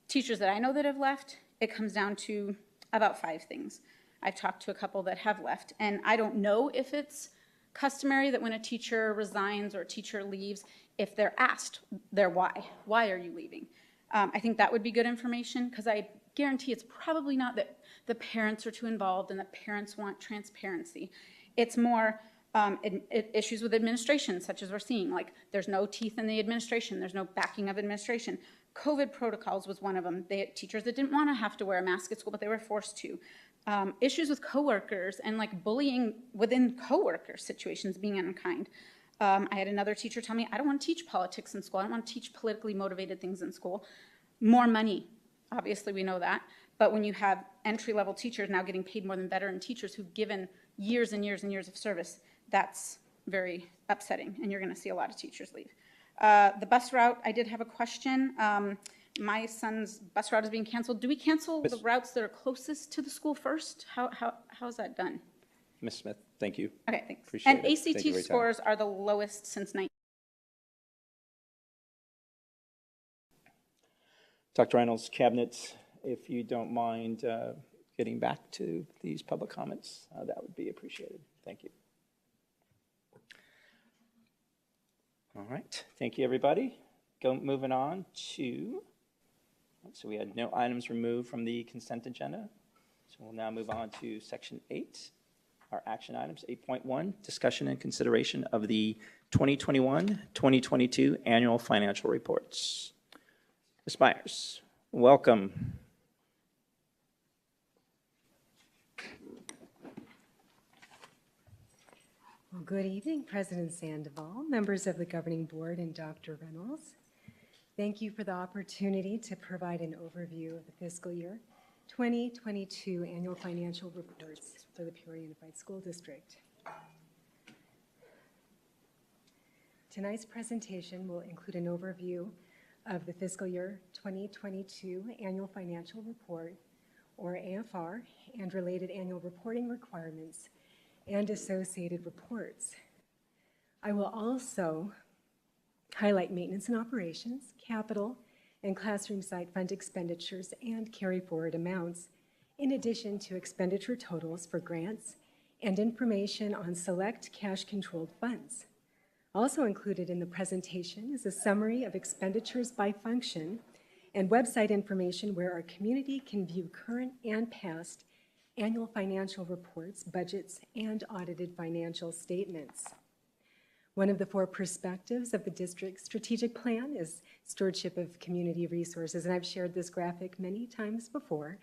teachers that I know that have left, it comes down to about 5 things. I've talked to a couple that have left, and I don't know if it's customary that when a teacher resigns or a teacher leaves, if they're asked their why. Why are you leaving? I think that would be good information, because I guarantee it's probably not that the parents are too involved and the parents want transparency. It's more issues with administration, such as we're seeing, like there's no teeth in the administration, there's no backing of administration. COVID protocols was one of them. They had teachers that didn't want to have to wear a mask at school, but they were forced to. Issues with coworkers and like bullying within coworker situations, being unkind. I had another teacher tell me, I don't want to teach politics in school. I don't want to teach politically motivated things in school. More money, obviously we know that. But when you have entry-level teachers now getting paid more than veteran teachers who've given years and years and years of service, that's very upsetting, and you're going to see a lot of teachers leave. The bus route, I did have a question. My son's bus route is being canceled. Do we cancel the routes that are closest to the school first? How is that done? Ms. Smith, thank you. Okay, thanks. Appreciate And it. Thank you for ACT your time. scores are the lowest since 19. Dr. Reynolds, Cabinet, if you don't mind getting back to these public comments, that would be appreciated. Thank you. All right, thank you, everybody. Moving on to, so we had no items removed from the consent agenda. So we'll now move on to section 8, our action items, 8.1, discussion and consideration of the 2021-2022 annual financial reports. Ms. Myers, welcome. Well, good evening, President Sandoval, members of the Governing Board, and Dr. Reynolds. Thank you for the opportunity to provide an overview of the fiscal year 2022 annual financial reports for the Peoria Unified School District. Tonight's presentation will include an overview of the fiscal year 2022 annual financial report, or AFR, and related annual reporting requirements and associated reports. I will also highlight maintenance and operations, capital, and classroom site fund expenditures and carry forward amounts, in addition to expenditure totals for grants and information on select cash-controlled funds. Also included in the presentation is a summary of expenditures by function and website information where our community can view current and past annual financial reports, budgets, and audited financial statements. One of the 4 perspectives of the district's strategic plan is stewardship of community resources, and I've shared this graphic many times before.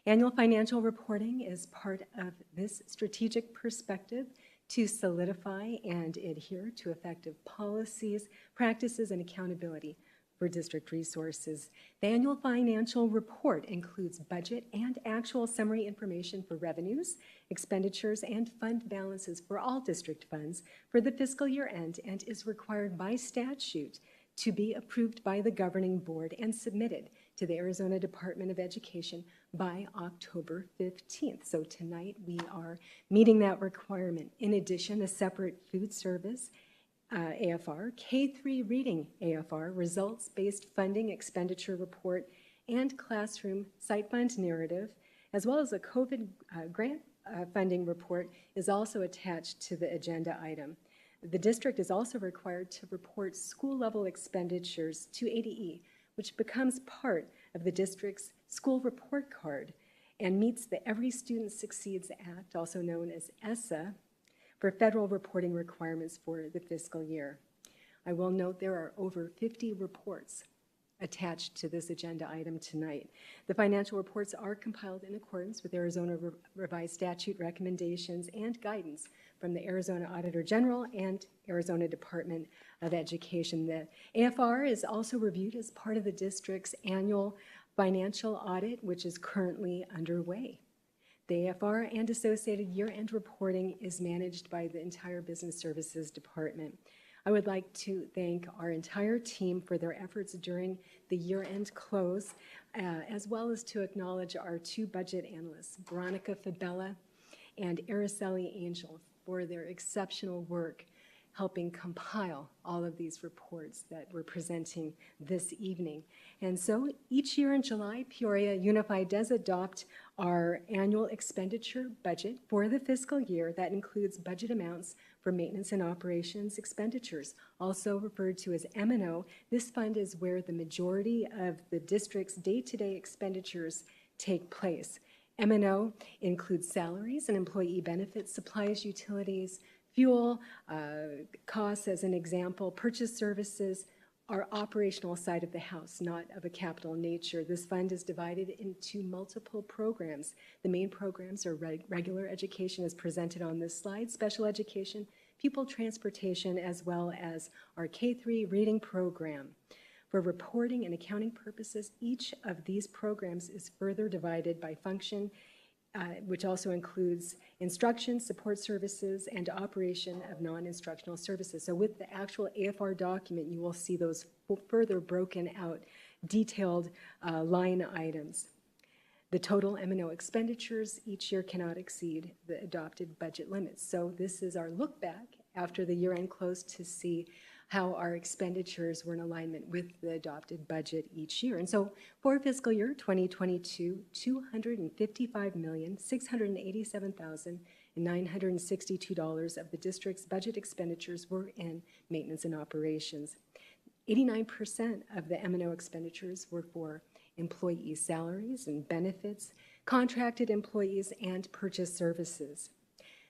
Annual financial reporting is part of this strategic perspective to solidify and adhere to effective policies, practices, and accountability for district resources. The annual financial report includes budget and actual summary information for revenues, expenditures, and fund balances for all district funds for the fiscal year end, and is required by statute to be approved by the governing board and submitted to the Arizona Department of Education by October 15th. So tonight we are meeting that requirement. In addition, a separate food service AFR, K-3 reading AFR, results-based funding expenditure report, and classroom site fund narrative, as well as a COVID grant funding report, is also attached to the agenda item. The district is also required to report school-level expenditures to ADE, which becomes part of the district's school report card and meets the Every Student Succeeds Act, also known as ESSA, for federal reporting requirements for the fiscal year. I will note there are over 50 reports attached to this agenda item tonight. The financial reports are compiled in accordance with Arizona Revised Statute recommendations and guidance from the Arizona Auditor General and Arizona Department of Education. The AFR is also reviewed as part of the district's annual financial audit, which is currently underway. The AFR and associated year-end reporting is managed by the entire Business Services Department. I would like to thank our entire team for their efforts during the year-end close, as well as to acknowledge our two budget analysts, Veronica Fabella and Araceli Angel, for their exceptional work helping compile all of these reports that we're presenting this evening. And so each year in July, Peoria Unified does adopt our annual expenditure budget for the fiscal year that includes budget amounts for maintenance and operations expenditures, also referred to as M&O. This fund is where the majority of the district's day-to-day expenditures take place. M&O includes salaries and employee benefits, supplies, utilities, fuel, costs as an example, purchase services, our operational side of the house, not of a capital nature. This fund is divided into multiple programs. The main programs are regular education as presented on this slide, special education, pupil transportation, as well as our K-3 reading program. For reporting and accounting purposes, each of these programs is further divided by function, which also includes instruction, support services, and operation of non-instructional services. So with the actual AFR document, you will see those further broken out, detailed line items. The total M&O expenditures each year cannot exceed the adopted budget limits. So this is our look back after the year-end close to see how our expenditures were in alignment with the adopted budget each year. And so for fiscal year 2022, $255,687,962 of the district's budget expenditures were in maintenance and operations. 89% of the M&O expenditures were for employee salaries and benefits, contracted employees, and purchase services.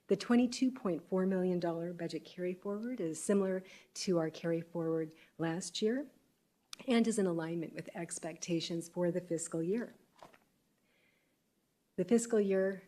The $22.4 million budget carry forward is similar to our carry forward last year and is in alignment with expectations for the fiscal year. The fiscal year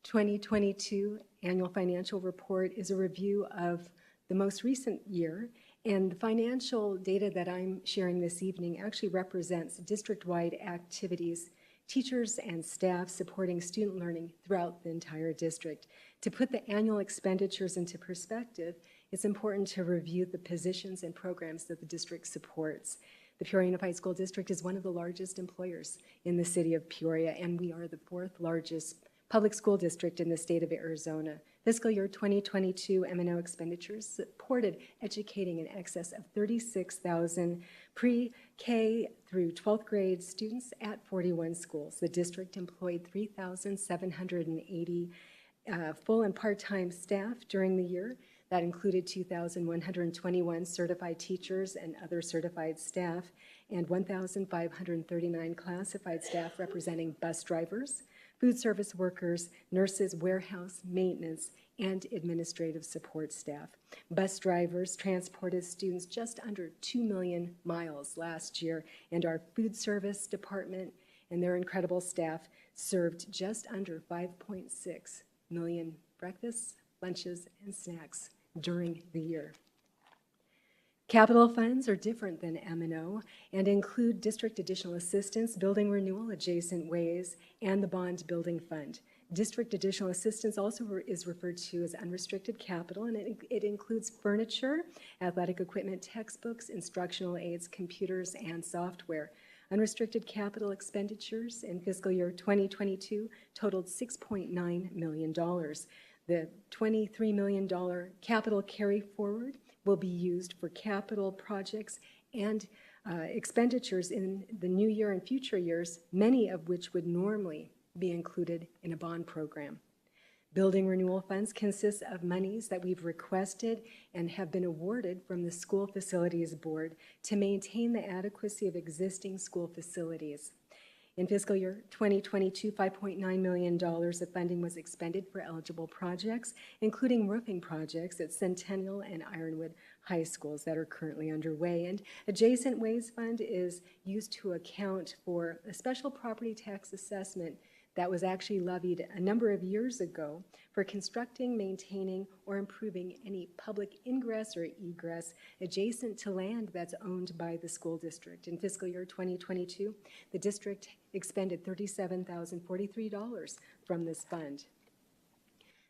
2022 annual financial report is a review of the most recent year, and the financial data that I'm sharing this evening actually represents district-wide activities, teachers and staff supporting student learning throughout the entire district. To put the annual expenditures into perspective, it's important to review the positions and programs that the district supports. The Peoria Unified School District is one of the largest employers in the city of Peoria, and we are the fourth largest public school district in the state of Arizona. Fiscal year 2022 M&O expenditures supported educating in excess of 36,000 pre-K through 12th grade students at 41 schools. The district employed 3,780 full and part-time staff during the year. That included 2,121 certified teachers and other certified staff, and 1,539 classified staff representing bus drivers, food service workers, nurses, warehouse, maintenance, and administrative support staff. Bus drivers transported students just under 2 million miles last year, and our food service department and their incredible staff served just under 5.6 million breakfasts, lunches, and snacks during the year. Capital funds are different than M&O and include district additional assistance, building renewal, adjacent ways, and the bond building fund. District additional assistance also is referred to as unrestricted capital, and it includes furniture, athletic equipment, textbooks, instructional aids, computers, and software. Unrestricted capital expenditures in fiscal year 2022 totaled $6.9 million. The $23 million capital carry forward will be used for capital projects and expenditures in the new year and future years, many of which would normally be included in a bond program. Building renewal funds consist of monies that we've requested and have been awarded from the School Facilities Board to maintain the adequacy of existing school facilities. In fiscal year 2022, $5.9 million of funding was expended for eligible projects, including roofing projects at Centennial and Ironwood High Schools that are currently underway. And Adjacent Ways Fund is used to account for a special property tax assessment that was actually levied a number of years ago for constructing, maintaining, or improving any public ingress or egress adjacent to land that's owned by the school district. In fiscal year 2022, the district expended $37,043 from this fund.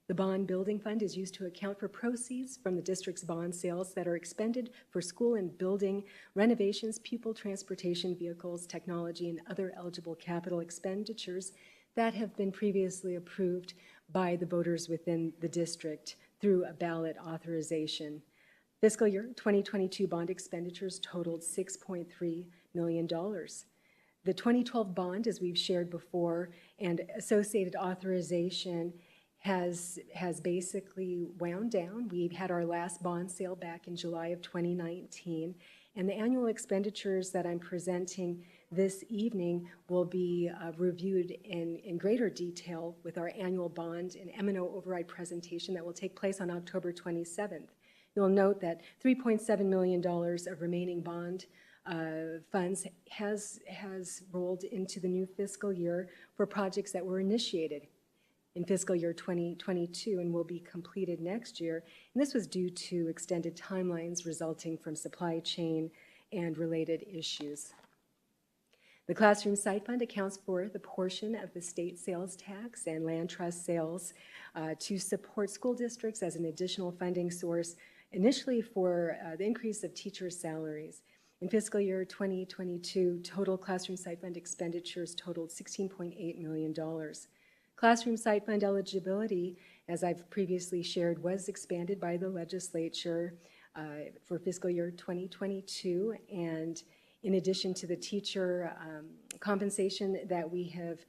The bond building fund is used to account for proceeds from the district's bond sales that are expended for school and building renovations, pupil transportation vehicles, technology, and other eligible capital expenditures that have been previously approved by the voters within the district through a ballot authorization. Fiscal year 2022 bond expenditures totaled $6.3 million. The 2012 bond, as we've shared before, and associated authorization has basically wound down. We had our last bond sale back in July of 2019, and the annual expenditures that I'm presenting this evening will be reviewed in greater detail with our annual bond and M&O override presentation that will take place on October 27th. You'll note that $3.7 million of remaining bond funds has rolled into the new fiscal year for projects that were initiated in fiscal year 2022 and will be completed next year. And this was due to extended timelines resulting from supply chain and related issues. The Classroom Site Fund accounts for the portion of the state sales tax and land trust sales to support school districts as an additional funding source, initially for the increase of teacher salaries. In fiscal year 2022, total Classroom Site Fund expenditures totaled $16.8 million. Classroom Site Fund eligibility, as I've previously shared, was expanded by the legislature for fiscal year 2022, and in addition to the teacher compensation that we have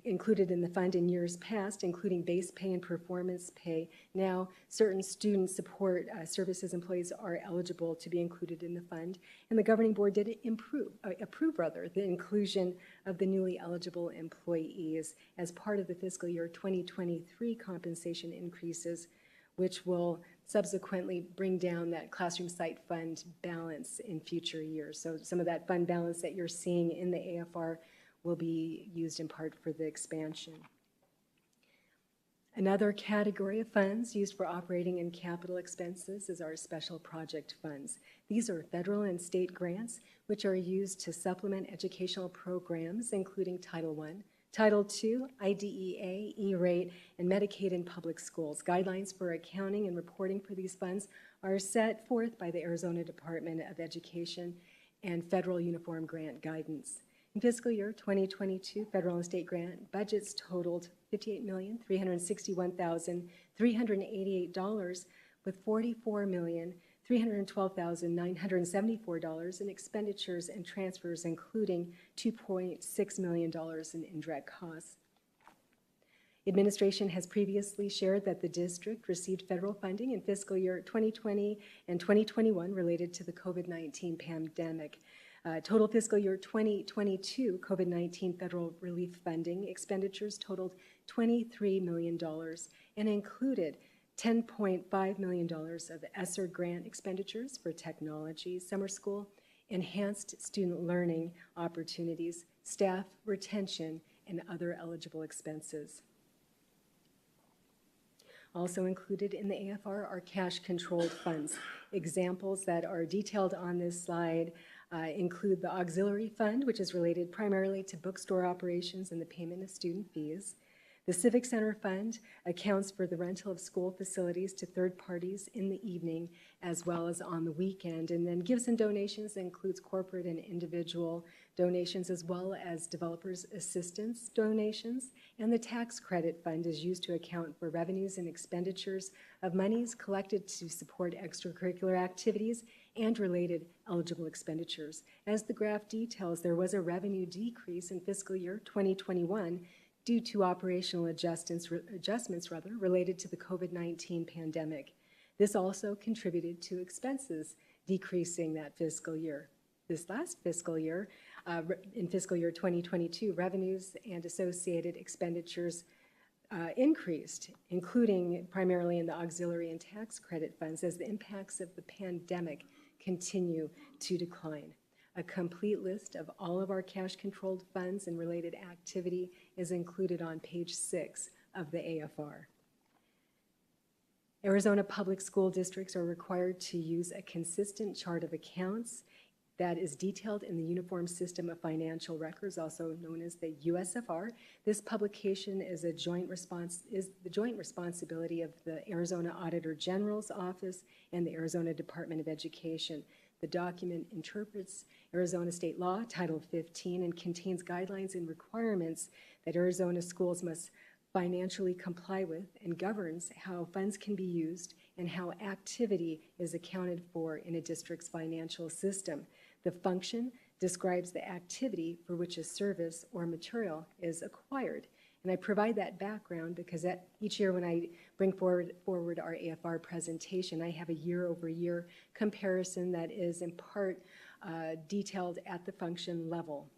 included in the fund in years past, including base pay and performance pay, now certain student support services employees are eligible to be included in the fund. And the governing board did approve the inclusion of the newly eligible employees as part of the fiscal year 2023 compensation increases, which will subsequently bring down that Classroom Site Fund balance in future years. So some of that fund balance that you're seeing in the AFR will be used in part for the expansion. Another category of funds used for operating and capital expenses is our special project funds. These are federal and state grants which are used to supplement educational programs including Title I, Title II, IDEA, E-rate, and Medicaid in public schools. Guidelines for accounting and reporting for these funds are set forth by the Arizona Department of Education and Federal Uniform Grant Guidance. In fiscal year 2022, federal and state grant budgets totaled $58,361,388, with $44,312,974 in expenditures and transfers, including $2.6 million in indirect costs. Administration has previously shared that the district received federal funding in fiscal year 2020 and 2021 related to the COVID-19 pandemic. Total fiscal year 2022 COVID-19 federal relief funding expenditures totaled $23 million and included $10.5 million of ESSER grant expenditures for technology, summer school, enhanced student learning opportunities, staff retention, and other eligible expenses. Also included in the AFR are cash-controlled funds. Examples that are detailed on this slide include the Auxiliary Fund, which is related primarily to bookstore operations and the payment of student fees. The Civic Center Fund accounts for the rental of school facilities to third parties in the evening as well as on the weekend. And then gifts and donations includes corporate and individual donations as well as developers' assistance donations. And the Tax Credit Fund is used to account for revenues and expenditures of monies collected to support extracurricular activities and related eligible expenditures. As the graph details, there was a revenue decrease in fiscal year 2021 due to operational adjustments related to the COVID-19 pandemic. This also contributed to expenses decreasing that fiscal year. This last fiscal year, In fiscal year 2022, revenues and associated expenditures increased, including primarily in the auxiliary and tax credit funds, as the impacts of the pandemic continue to decline. A complete list of all of our cash-controlled funds and related activity is included on page 6 of the AFR. Arizona public school districts are required to use a consistent chart of accounts that is detailed in the Uniform System of Financial Records, also known as the USFR. This publication is the joint responsibility of the Arizona Auditor General's Office and the Arizona Department of Education. The document interprets Arizona state law, Title 15, and contains guidelines and requirements that Arizona schools must financially comply with, and governs how funds can be used and how activity is accounted for in a district's financial system. The function describes the activity for which a service or material is acquired. And I provide that background because each year when I bring forward our AFR presentation, I have a year-over-year comparison that is in part detailed at the function level.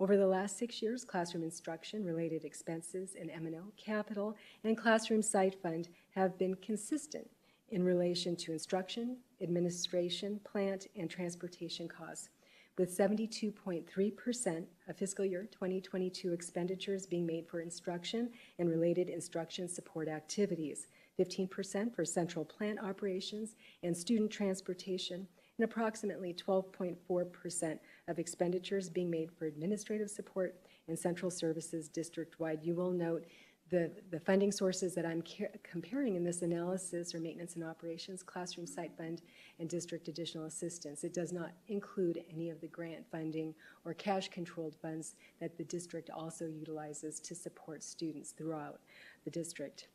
Over the last 6 years, classroom instruction, related expenses, and M&O capital and classroom site fund have been consistent in relation to instruction, administration, plant, and transportation costs, with 72.3% of fiscal year 2022 expenditures being made for instruction and related instruction support activities, 15% for central plant operations and student transportation, and approximately 12.4% of expenditures being made for administrative support and central services district-wide. You will note the funding sources that I'm comparing in this analysis are maintenance and operations, classroom site fund, and district additional assistance. It does not include any of the grant funding or cash-controlled funds that the district also utilizes to support students throughout the district.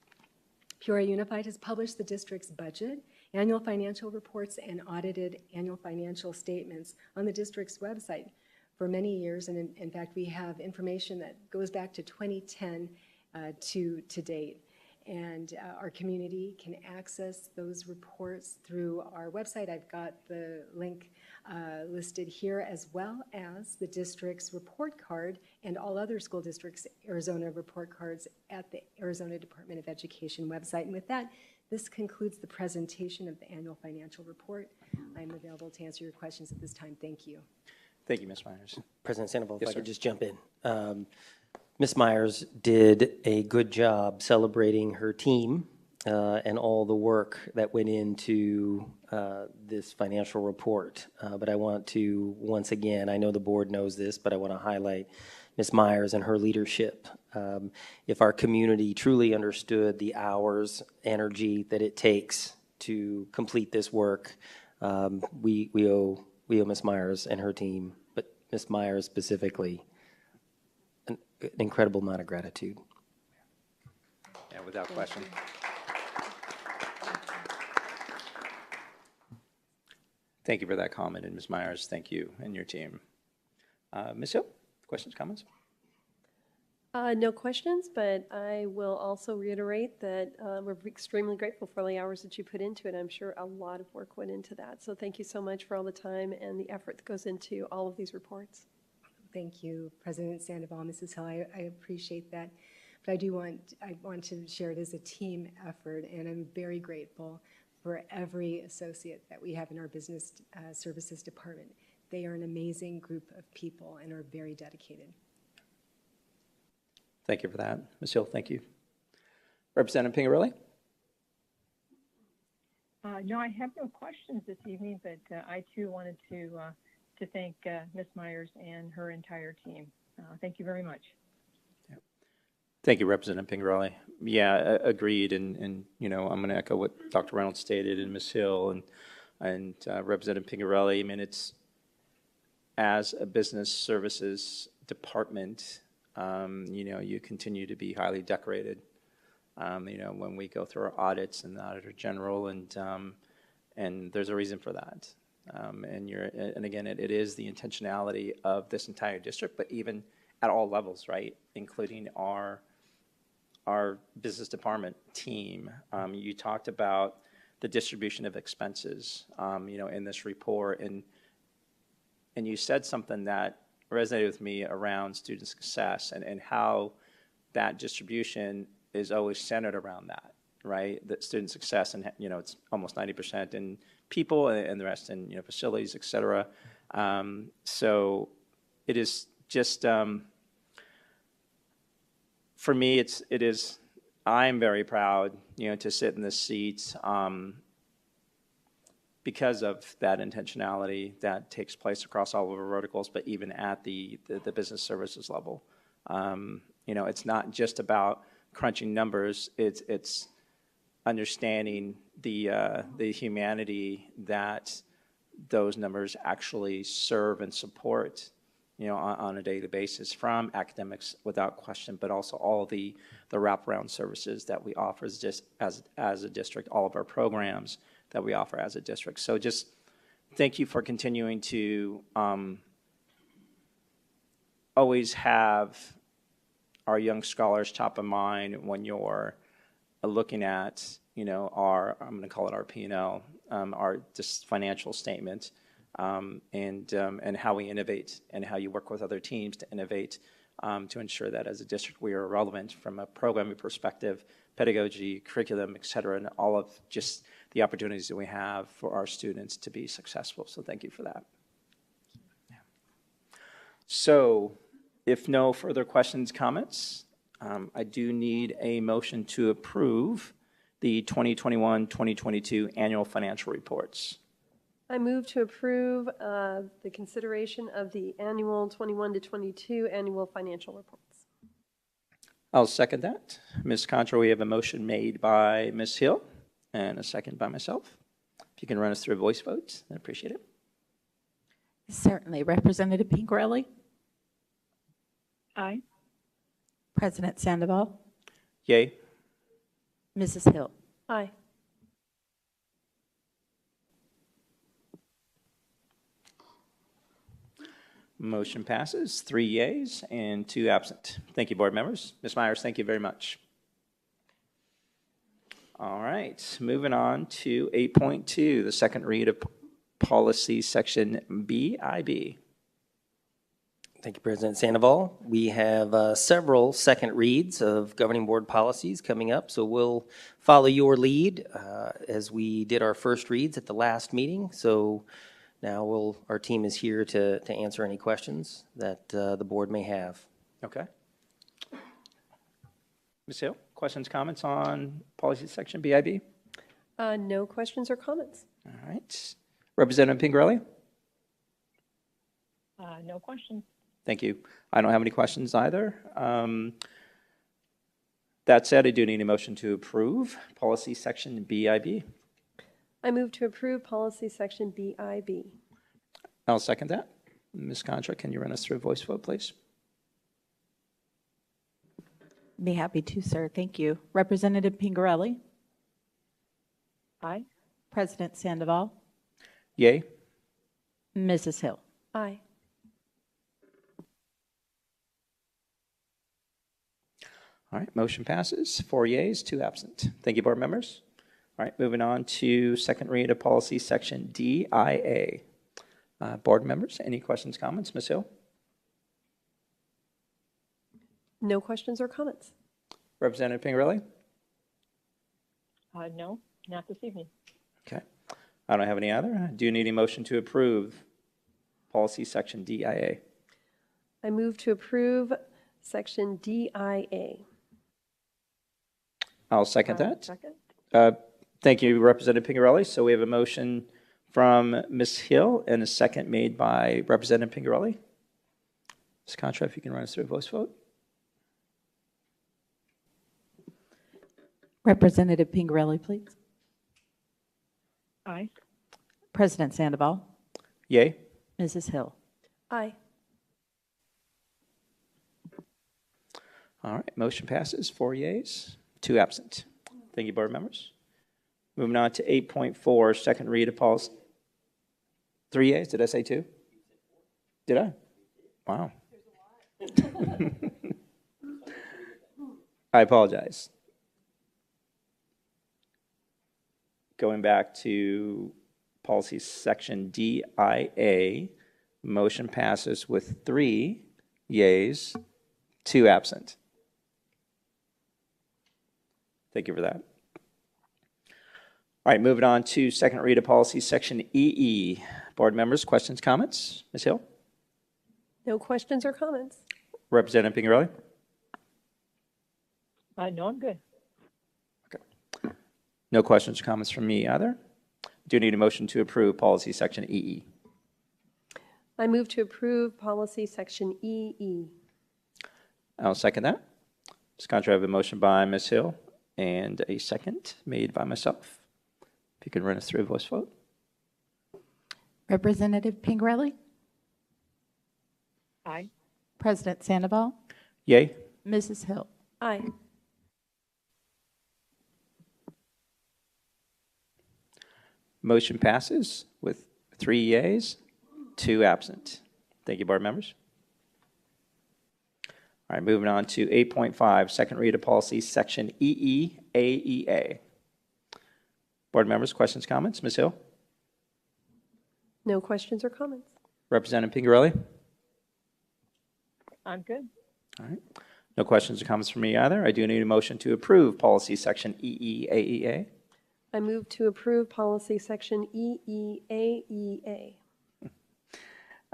Peoria Unified has published the district's budget, annual financial reports, and audited annual financial statements on the district's website for many years, and in fact we have information that goes back to 2010 to date. And our community can access those reports through our website. I've got the link listed here, as well as the district's report card and all other school districts' Arizona report cards at the Arizona Department of Education website. And with that, this concludes the presentation of the annual financial report. I'm available to answer your questions at this time. Thank you. Thank you, Ms. Myers. President Sandoval, Yes, if I could sir. just jump in. Ms. Myers did a good job celebrating her team and all the work that went into this financial report. But I want to, once again, I know the board knows this, but I want to highlight Ms. Myers and her leadership. If our community truly understood the hours, energy that it takes to complete this work, we owe Ms. Myers and her team, but Ms. Myers specifically, an incredible amount of gratitude. Yeah, without question. Thank you for that comment, and Ms. Myers, thank you and your team. Ms. Hill, questions, comments? No questions, but I will also reiterate that we're extremely grateful for all the hours that you put into it. I'm sure a lot of work went into that. So thank you so much for all the time and the effort that goes into all of these reports. Thank you, President Sandoval, Mrs. Hill. I appreciate that. But I want to share it as a team effort, and I'm very grateful for every associate that we have in our business services department. They are an amazing group of people and are very dedicated. Thank you for that. Ms. Hill, thank you. Representative Pingarelli? No, I have no questions this evening, but I too wanted to thank Ms. Myers and her entire team. Thank you very much. Yeah. Thank you, Representative Pingarelli. Yeah, agreed, and you know, I'm going to echo what Dr. Reynolds stated, and Ms. Hill and Representative Pingarelli. I mean, it's, as a business services department, you know, you continue to be highly decorated. You know, when we go through our audits and the Auditor General, and there's a reason for that. And again, it is the intentionality of this entire district, but even at all levels, right, including our business department team. You talked about the distribution of expenses, you know, in this report, and you said something that resonated with me around student success and how that distribution is always centered around that, right? That student success, and it's almost 90% in people and the rest in facilities, et cetera. So it is just for me, I'm very proud, to sit in this seat because of that intentionality that takes place across all of our verticals, but even at the business services level. It's not just about crunching numbers. It's understanding the humanity that those numbers actually serve and support, on a daily basis, from academics without question, but also all the wraparound services that we offer as a district, all of our programs that we offer as a district. So just thank you for continuing to always have our young scholars top of mind when you're looking at, our, I'm going to call it our P&L, our just financial statement, and how we innovate and how you work with other teams to innovate, to ensure that as a district we are relevant from a programming perspective, pedagogy, curriculum, et cetera, and all of just the opportunities that we have for our students to be successful. So thank you for that. Yeah. So if no further questions, comments, I do need a motion to approve the 2021-2022 annual financial reports. I move to approve the consideration of the annual 21 to 22 annual financial reports. I'll second that. Ms. Contra, we have a motion made by Ms. Hill and a second by myself. If you can run us through a voice vote, I'd appreciate it. Certainly. Representative Pingerelli? Aye. President Sandoval? Yay. Mrs. Hill? Aye. Motion passes, 3 yeas and 2 absent. Thank you, board members. Ms. Myers, thank you very much. All right, moving on to 8.2, the second read of policy section BIB. Thank you, President Sandoval. We have several second reads of governing board policies coming up, so we'll follow your lead as we did our first reads at the last meeting. So now our team is here to answer any questions that the board may have. Okay. Ms. Hill, questions, comments on policy section BIB? No questions or comments. All right. Representative Pingerelli? No questions. Thank you. I don't have any questions either. That said, I do need a motion to approve policy section BIB. I move to approve policy section BIB. I'll second that. Ms. Contra, can you run us through a voice vote, please? Be happy to, sir. Thank you. Representative Pingerelli? Aye. President Sandoval? Yay. Mrs. Hill? Aye. All right, motion passes, 4 yeas, 2 absent. Thank you, board members. All right, moving on to second read of policy section DIA. Board members, any questions, comments? Ms. Hill? No questions or comments. Representative Pingerelli? No, not this evening. Okay. I don't have any other. I do need a motion to approve policy section DIA. I move to approve section DIA. I'll second that. Second. Thank you, Representative Pingerelli. So we have a motion from Ms. Hill and a second made by Representative Pingerelli. Ms. Contra, if you can run us through a voice vote. Representative Pingerelli, please. Aye. President Sandoval? Yay. Mrs. Hill? Aye. All right, motion passes, 4 yeas, 2 absent. Thank you, board members. Moving on to 8.4, second read of policy. 3 yeas, did I say 2? Did I? Wow. I apologize. Going back to policy section DIA, Motion passes with 3 yeas, 2 absent. Thank you for that. All right, moving on to second read of policy section EE. Board members, questions, comments? Ms. Hill? No questions or comments? Representative Pingerelli? No, I'm good. No questions or comments from me either. Do you need a motion to approve policy section EE? I move to approve policy section EE. I'll second that. Ms. Contra, I have a motion by Ms. Hill and a second made by myself. If you can run us through a voice vote. Representative Pingerelli? Aye. President Sandoval? Yay? Mrs. Hill? Aye. Motion passes with 3 yeas, 2 absent. Thank you, board members. All right, moving on to 8.5, second read of policy section EEAEA. Board members, questions, comments? Ms. Hill? No questions or comments? Representative Pingerelli? I'm good. All right. No questions or comments from me either. I do need a motion to approve policy section EEAEA. I move to approve policy section EEAEA.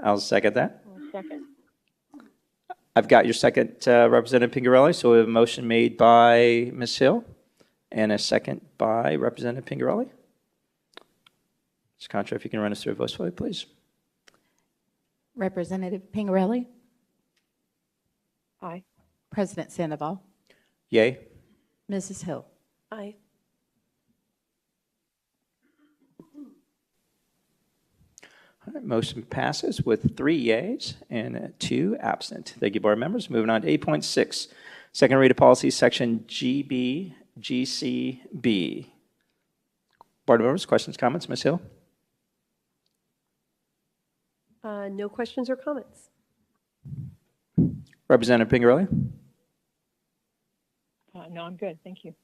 I'll second that. Second. I've got your second, Representative Pingerelli, so we have a motion made by Ms. Hill and a second by Representative Pingerelli. Ms. Contra, if you can run us through a voice vote, please. Representative Pingerelli? Aye. President Sandoval? Yay? Mrs. Hill? Aye. All right, motion passes with 3 yeas and 2 absent. Thank you, board members. Moving on to 8.6, second read of policy section GCB. Board members, questions, comments? Ms. Hill? No questions or comments? Representative Pingerelli? No, I'm good. Thank you.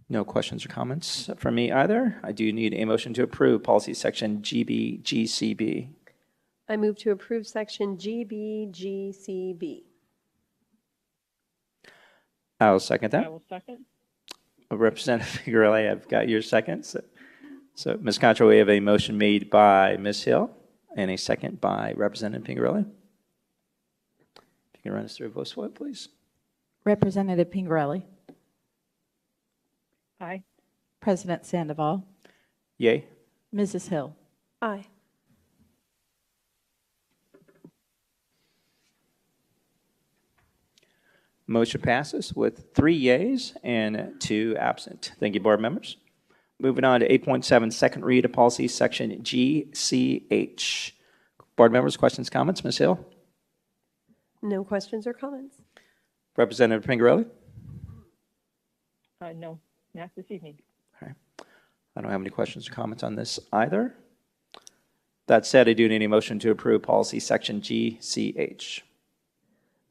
No questions or comments from me either. I do need a motion to approve policy section GCB. I move to approve section GCB. I'll second that. I will second. Representative Pingerelli, I've got your second. So Ms. Contra, we have a motion made by Ms. Hill and a second by Representative Pingerelli. If you can run us through a voice vote, please. Representative Pingerelli? Aye. President Sandoval? Yay? Mrs. Hill? Aye. Motion passes with 3 yeas and 2 absent. Thank you, board members. Moving on to 8.7, second read of policy section GCH. Board members, questions, comments? Ms. Hill? No questions or comments? Representative Pingerelli? No, not this evening. All right. I don't have any questions or comments on this either. That said, I do need a motion to approve policy section GCH.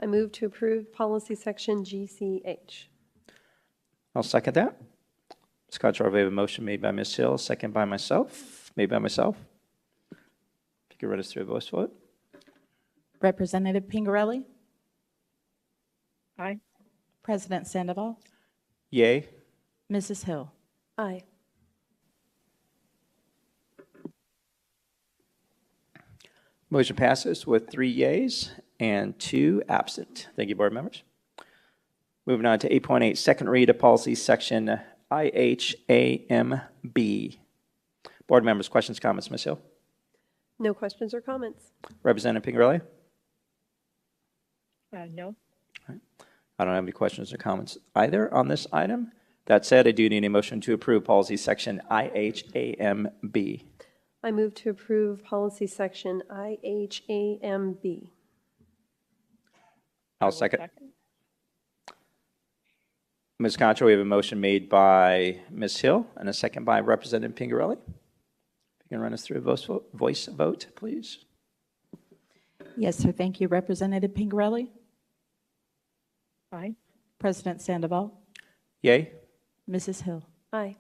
I move to approve policy section GCH. I'll second that. Ms. Contra, we have a motion made by Ms. Hill, second by myself, made by myself. If you could run us through a voice vote. Representative Pingerelli? Aye. President Sandoval? Yay? Mrs. Hill? Aye. Motion passes with 3 yeas and 2 absent. Thank you, board members. Moving on to 8.8, second read of policy section IHAMB. Board members, questions, comments? Ms. Hill? No questions or comments? Representative Pingerelli? No. I don't have any questions or comments either on this item. That said, I do need a motion to approve policy section IHAMB. I move to approve policy section IHAMB. I'll second. Ms. Contra, we have a motion made by Ms. Hill and a second by Representative Pingerelli. If you can run us through a voice vote, please. Yes, sir. Thank you. Representative Pingerelli? Aye. President Sandoval? Yay? Mrs. Hill? Aye.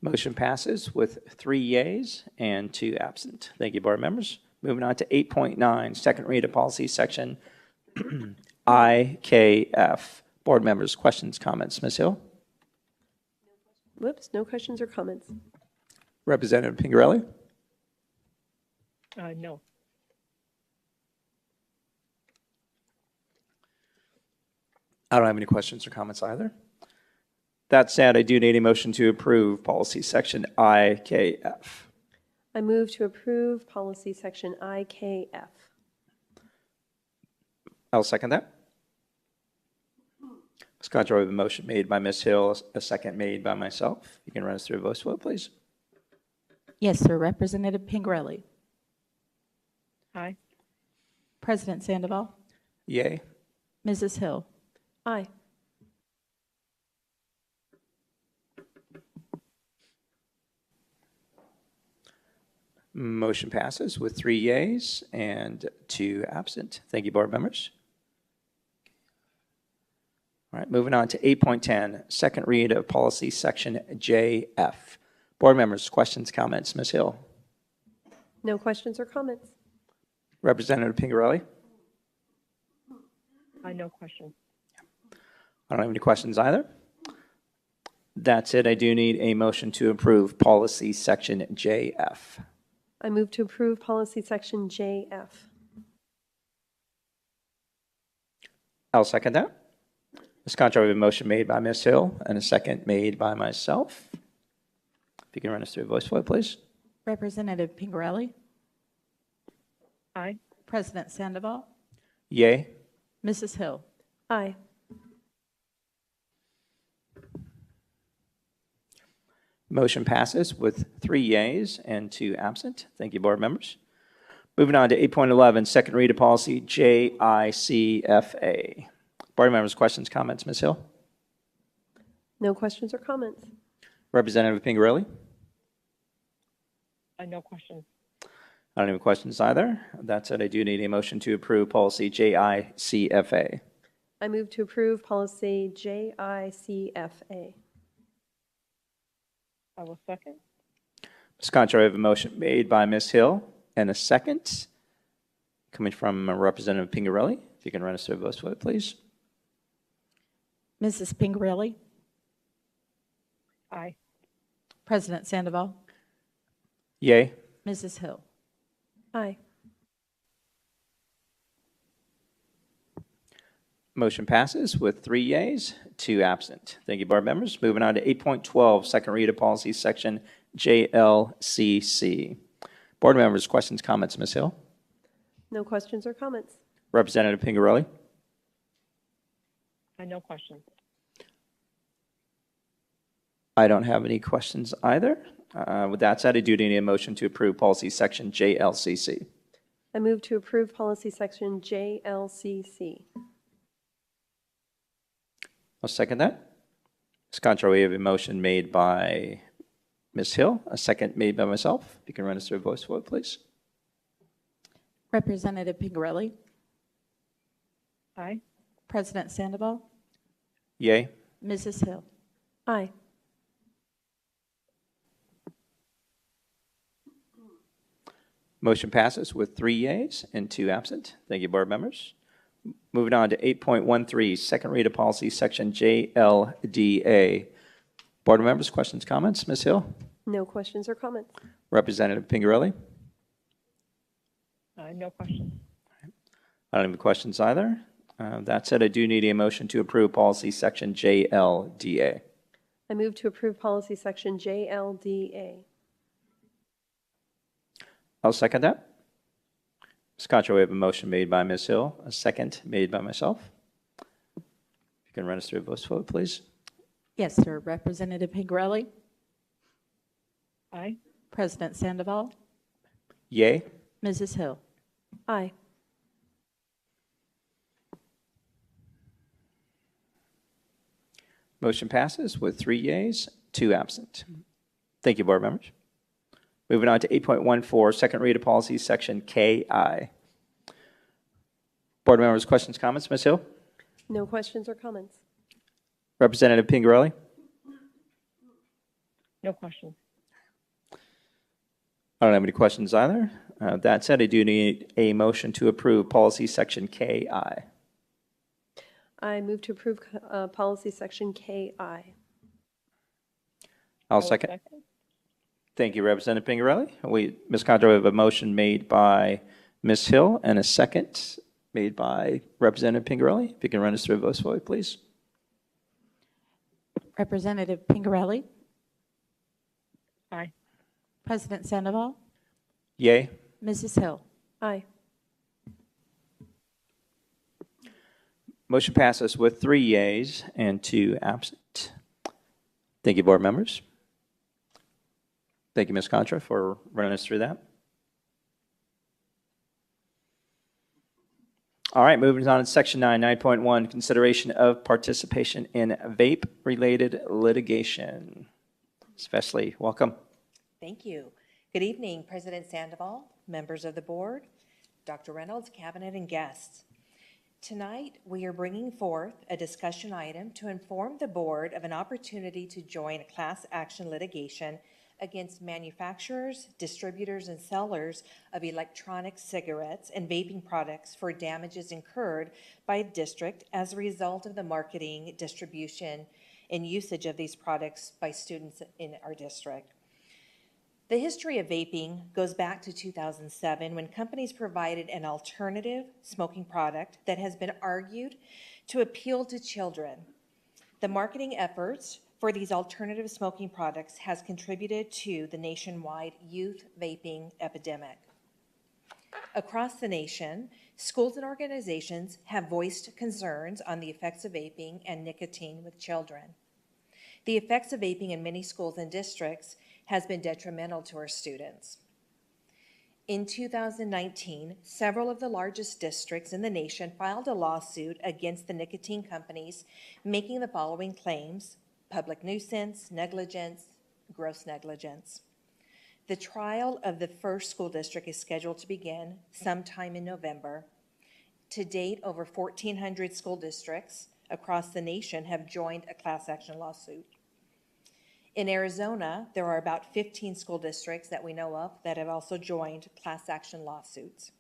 Motion passes with 3 yeas and 2 absent. Thank you, board members. Moving on to 8.9, second read of policy section IKF. Board members, questions, comments? Ms. Hill? Whoops, no questions or comments. Representative Pingarelli? No. I don't have any questions or comments either. That said, I do need a motion to approve policy section IKF. I move to approve policy section IKF. I'll second that. Ms. Contra, we have a motion made by Ms. Hill, a second made by myself. You can run us through a voice vote, please. Yes, sir. Representative Pingerelli. Aye. President Sandoval. Yay. Mrs. Hill. Aye. Motion passes with 3 yeas and 2 absent. Thank you, board members. All right, moving on to 8.10, second read of policy section JF. Board members, questions, comments? Ms. Hill? No questions or comments. Representative Pingarelli? No question. I don't have any questions either. That's it. I do need a motion to approve policy section JF. I move to approve policy section JF. I'll second that. Ms. Contra, we have a motion made by Ms. Hill and a second made by myself. If you can run us through a voice vote, please. Representative Pingerelli. Aye. President Sandoval. Yay. Mrs. Hill. Aye. Motion passes with 3 yeas and 2 absent. Thank you, board members. Moving on to 8.11, second read of policy JICFA. Board members, questions, comments? Ms. Hill? No questions or comments. Representative Pingarelli? No question. I don't have any questions either. That said, I do need a motion to approve policy JICFA. I move to approve policy JICFA. I will second. Ms. Contra, I have a motion made by Ms. Hill and a second coming from Representative Pingarelli. If you can run us through a voice vote, please. Mrs. Pingerelli. Aye. President Sandoval. Yay. Mrs. Hill. Aye. Motion passes with 3 yeas, 2 absent. Thank you, board members. Moving on to 8.12, second read of policy section JLCC. Board members, questions, comments? Ms. Hill? No questions or comments. Representative Pingarelli? No question. I don't have any questions either. With that said, I do need a motion to approve policy section JLCC. I move to approve policy section JLCC. I'll second that. Ms. Contra, we have a motion made by Ms. Hill, a second made by myself. If you can run us through a voice vote, please. Representative Pingerelli. Aye. President Sandoval. Yay. Mrs. Hill. Aye. Motion passes with 3 yeas and 2 absent. Thank you, board members. Moving on to 8.13, second read of policy section JLDA. Board members, questions, comments? Ms. Hill? No questions or comments. Representative Pingarelli? No question. I don't have any questions either. That said, I do need a motion to approve policy section JLDA. I move to approve policy section JLDA. I'll second that. Ms. Contra, we have a motion made by Ms. Hill, a second made by myself. If you can run us through a voice vote, please. Yes, sir. Representative Pingerelli. Aye. President Sandoval. Yay. Mrs. Hill. Aye. Motion passes with 3 yeas, 2 absent. Thank you, board members. Moving on to 8.14, second read of policy section KI. Board members, questions, comments? Ms. Hill? No questions or comments. Representative Pingarelli? No questions. I don't have any questions either. That said, I do need a motion to approve policy section KI. I move to approve policy section KI. I'll second. Thank you, Representative Pingarelli. Ms. Condra, we have a motion made by Ms. Hill and a second made by Representative Pingarelli. If you can run us through a voice vote, please. Representative Pingarelli. Aye. President Sandoval. Yay. Mrs. Hill. Aye. Motion passes with 3 yeas and 2 absent. Thank you, board members. Thank you, Ms. Contra, for running us through that. All right, moving on to section 9, 9.1, consideration of participation in vape-related litigation. Especially, welcome. Thank you. Good evening, President Sandoval, members of the board, Dr. Reynolds, cabinet, and guests. Tonight, we are bringing forth a discussion item to inform the board of an opportunity to join a class action litigation against manufacturers, distributors, and sellers of electronic cigarettes and vaping products for damages incurred by a district as a result of the marketing, distribution, and usage of these products by students in our district. The history of vaping goes back to 2007 when companies provided an alternative smoking product that has been argued to appeal to children. The marketing efforts for these alternative smoking products has contributed to the nationwide youth vaping epidemic. Across the nation, schools and organizations have voiced concerns on the effects of vaping and nicotine with children. The effects of vaping in many schools and districts has been detrimental to our students. In 2019, several of the largest districts in the nation filed a lawsuit against the nicotine companies, making the following claims: public nuisance, negligence, gross negligence. The trial of the first school district is scheduled to begin sometime in November. To date, over 1,400 school districts across the nation have joined a class action lawsuit. In Arizona, there are about 15 school districts that we know of that have also joined class action lawsuits.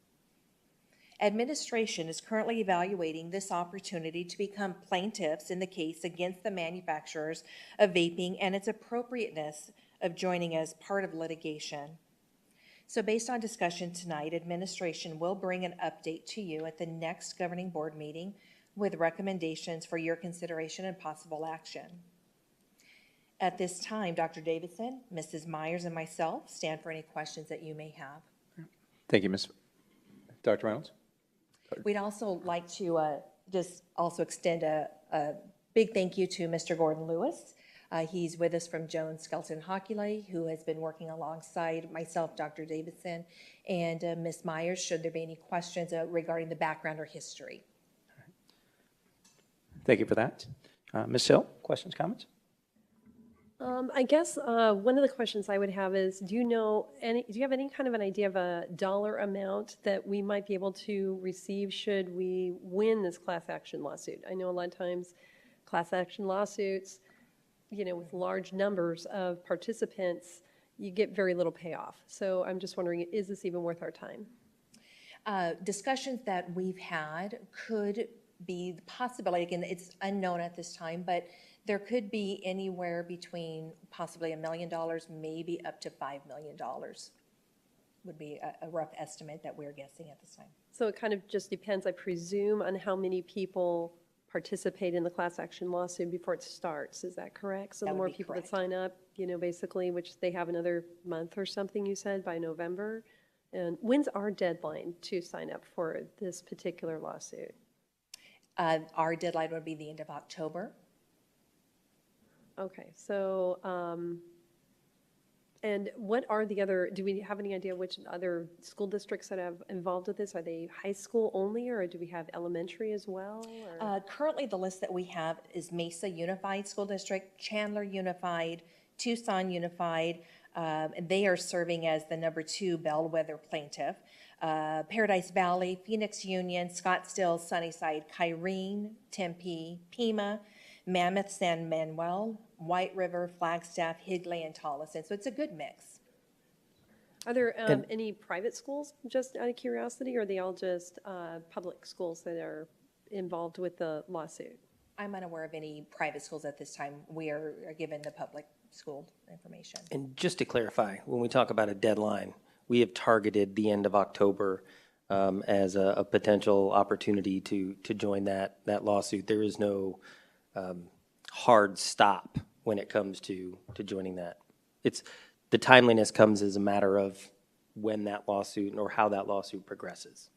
Administration is currently evaluating this opportunity to become plaintiffs in the case against the manufacturers of vaping and its appropriateness of joining as part of litigation. So based on discussion tonight, administration will bring an update to you at the next governing board meeting with recommendations for your consideration and possible action. At this time, Dr. Davidson, Mrs. Myers, and myself stand for any questions that you may have. Thank you, Ms. Dr. Reynolds. We'd also like to just also extend a big thank you to Mr. Gordon Lewis. He's with us from Jones Skelton Hockley, who has been working alongside myself, Dr. Davidson, and Ms. Myers, should there be any questions regarding the background or history. Thank you for that. Ms. Hill, questions, comments? I guess one of the questions I would have is, do you have any kind of an idea of a dollar amount that we might be able to receive should we win this class action lawsuit? I know a lot of times class action lawsuits, with large numbers of participants, you get very little payoff. So I'm just wondering, is this even worth our time? Discussions that we've had could be the possibility, again, it's unknown at this time, but there could be anywhere between possibly $1 million, maybe up to $5 million would be a rough estimate that we're guessing at this time. So it kind of just depends, I presume, on how many people participate in the class action lawsuit before it starts. Is that correct? So the more people that sign up, basically, which they have another month or something, you said, by November. And when's our deadline to sign up for this particular lawsuit? Our deadline would be the end of October. Okay, so, and what are the other, do we have any idea which other school districts that have involved with this? Are they high school only, or do we have elementary as well? Currently, the list that we have is Mesa Unified School District, Chandler Unified, Tucson Unified, and they are serving as the #2 bellwether plaintiff. Paradise Valley, Phoenix Union, Scottsdale, Sunnyside, Kyrene, Tempe, Pima, Mammoth, San Manuel, White River, Flagstaff, Higley, and Tolleson. So it's a good mix. Are there any private schools, just out of curiosity, or are they all just public schools that are involved with the lawsuit? I'm unaware of any private schools at this time. We are given the public school information. And just to clarify, when we talk about a deadline, we have targeted the end of October as a potential opportunity to join that lawsuit. There is no hard stop when it comes to joining that. The timeliness comes as a matter of when that lawsuit or how that lawsuit progresses.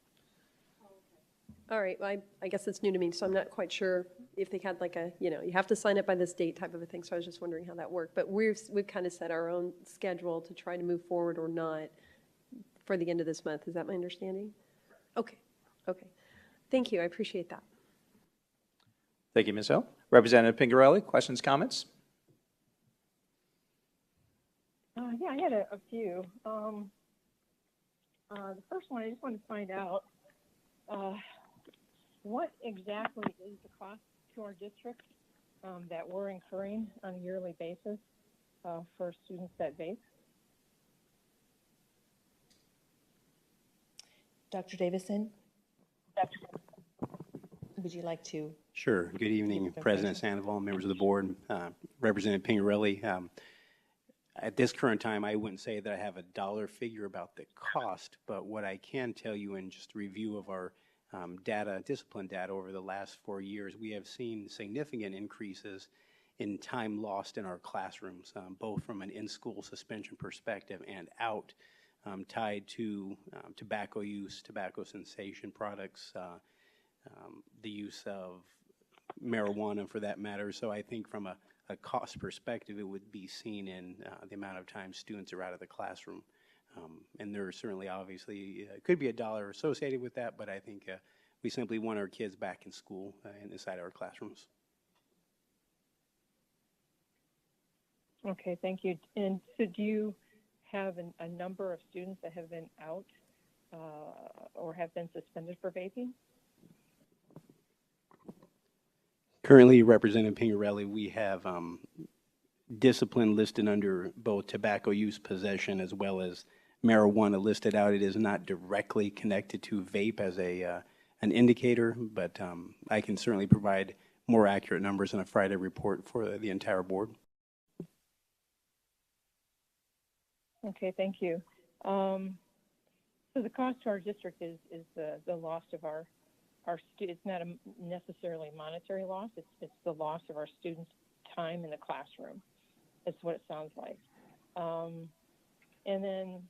All right, well, I guess it's new to me, so I'm not quite sure if they had like a, you have to sign up by this date type of a thing, so I was just wondering how that worked. But we've kind of set our own schedule to try to move forward or not for the end of this month. Is that my understanding? Okay, okay. Thank you, I appreciate that. Thank you, Ms. Hill. Representative Pingarelli, questions, comments? Yeah, I had a few. The first one, I just wanted to find out what exactly is the cost to our district that we're incurring on a yearly basis for students that vape? Dr. Davison? Would you like to? Sure. Good evening, President Sandoval, members of the board, Representative Pingarelli. At this current time, I wouldn't say that I have a dollar figure about the cost, but what I can tell you in just a review of our discipline data over the last 4 years, we have seen significant increases in time lost in our classrooms, both from an in-school suspension perspective and out, tied to tobacco use, tobacco cessation products, the use of marijuana for that matter. So I think from a cost perspective, it would be seen in the amount of time students are out of the classroom. And there certainly obviously could be a dollar associated with that, but I think we simply want our kids back in school and inside our classrooms. Okay, thank you. And so do you have a number of students that have been out or have been suspended for vaping? Currently, Representative Pingarelli, we have discipline listed under both tobacco use, possession, as well as marijuana listed out. It is not directly connected to vape as an indicator, but I can certainly provide more accurate numbers in a Friday report for the entire board. Okay, thank you. So the cost to our district is the loss of our students. It's not necessarily a monetary loss. It's the loss of our students' time in the classroom. That's what it sounds like. And then,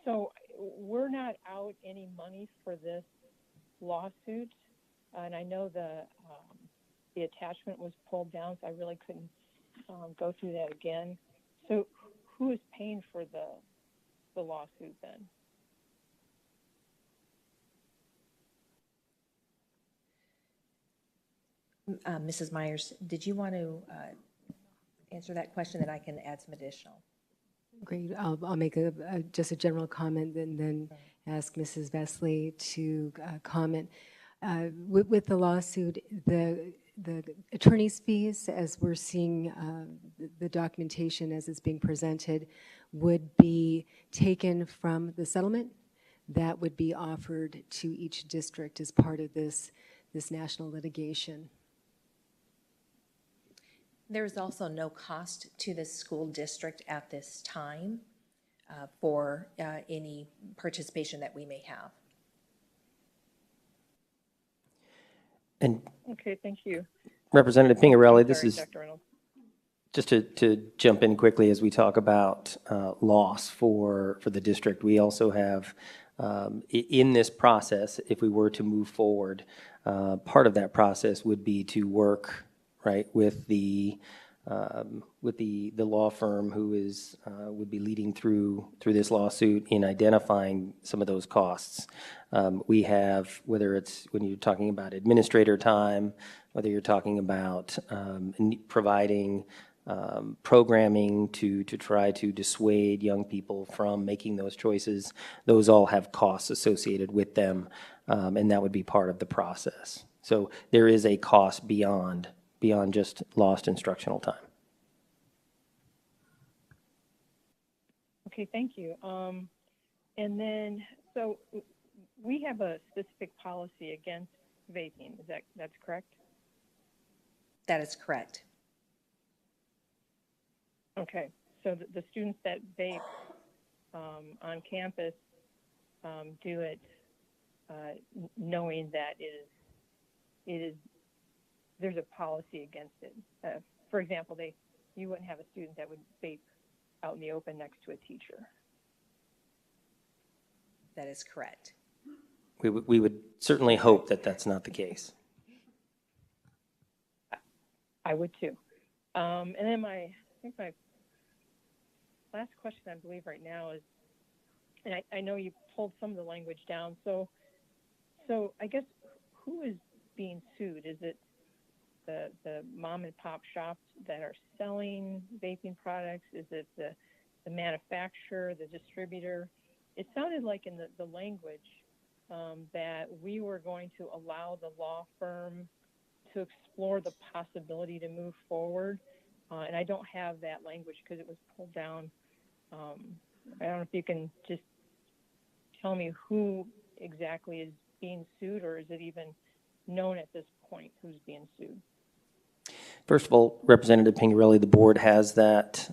so we're not out any money for this lawsuit, and I know the attachment was pulled down, so I really couldn't go through that again. So who is paying for the lawsuit then? Mrs. Myers, did you want to answer that question, then I can add some additional? Great. I'll make just a general comment and then ask Mrs. Vesley to comment. With the lawsuit, the attorney's fees, as we're seeing the documentation as it's being presented, would be taken from the settlement that would be offered to each district as part of this national litigation. There is also no cost to the school district at this time for any participation that we may have. And okay, thank you. Representative Pingarelli, this Sorry, is Dr. Reynolds. just to jump in quickly as we talk about loss for the district. We also have in this process, if we were to move forward, part of that process would be to work with the law firm who would be leading through this lawsuit in identifying some of those costs. We have, whether it's when you're talking about administrator time, whether you're talking about providing programming to try to dissuade young people from making those choices, those all have costs associated with them, and that would be part of the process. So there is a cost beyond beyond just lost instructional time. Okay, thank you. And then, so we have a specific policy against vaping. That's correct? That is correct. Okay, so the students that vape on campus do it knowing that there's a policy against it. For example, you wouldn't have a student that would vape out in the open next to a teacher. That is correct. We would certainly hope that that's not the case. I would too. And then I think my last question, I believe, right now is, and I know you pulled some of the language down. So I guess who is being sued? Is it the mom and pop shops that are selling vaping products? Is it the manufacturer, the distributor? It sounded like in the language that we were going to allow the law firm to explore the possibility to move forward. And I don't have that language because it was pulled down. I don't know if you can just tell me who exactly is being sued, or is it even known at this point who's being sued? First of all, Representative Pingarelli, the board has that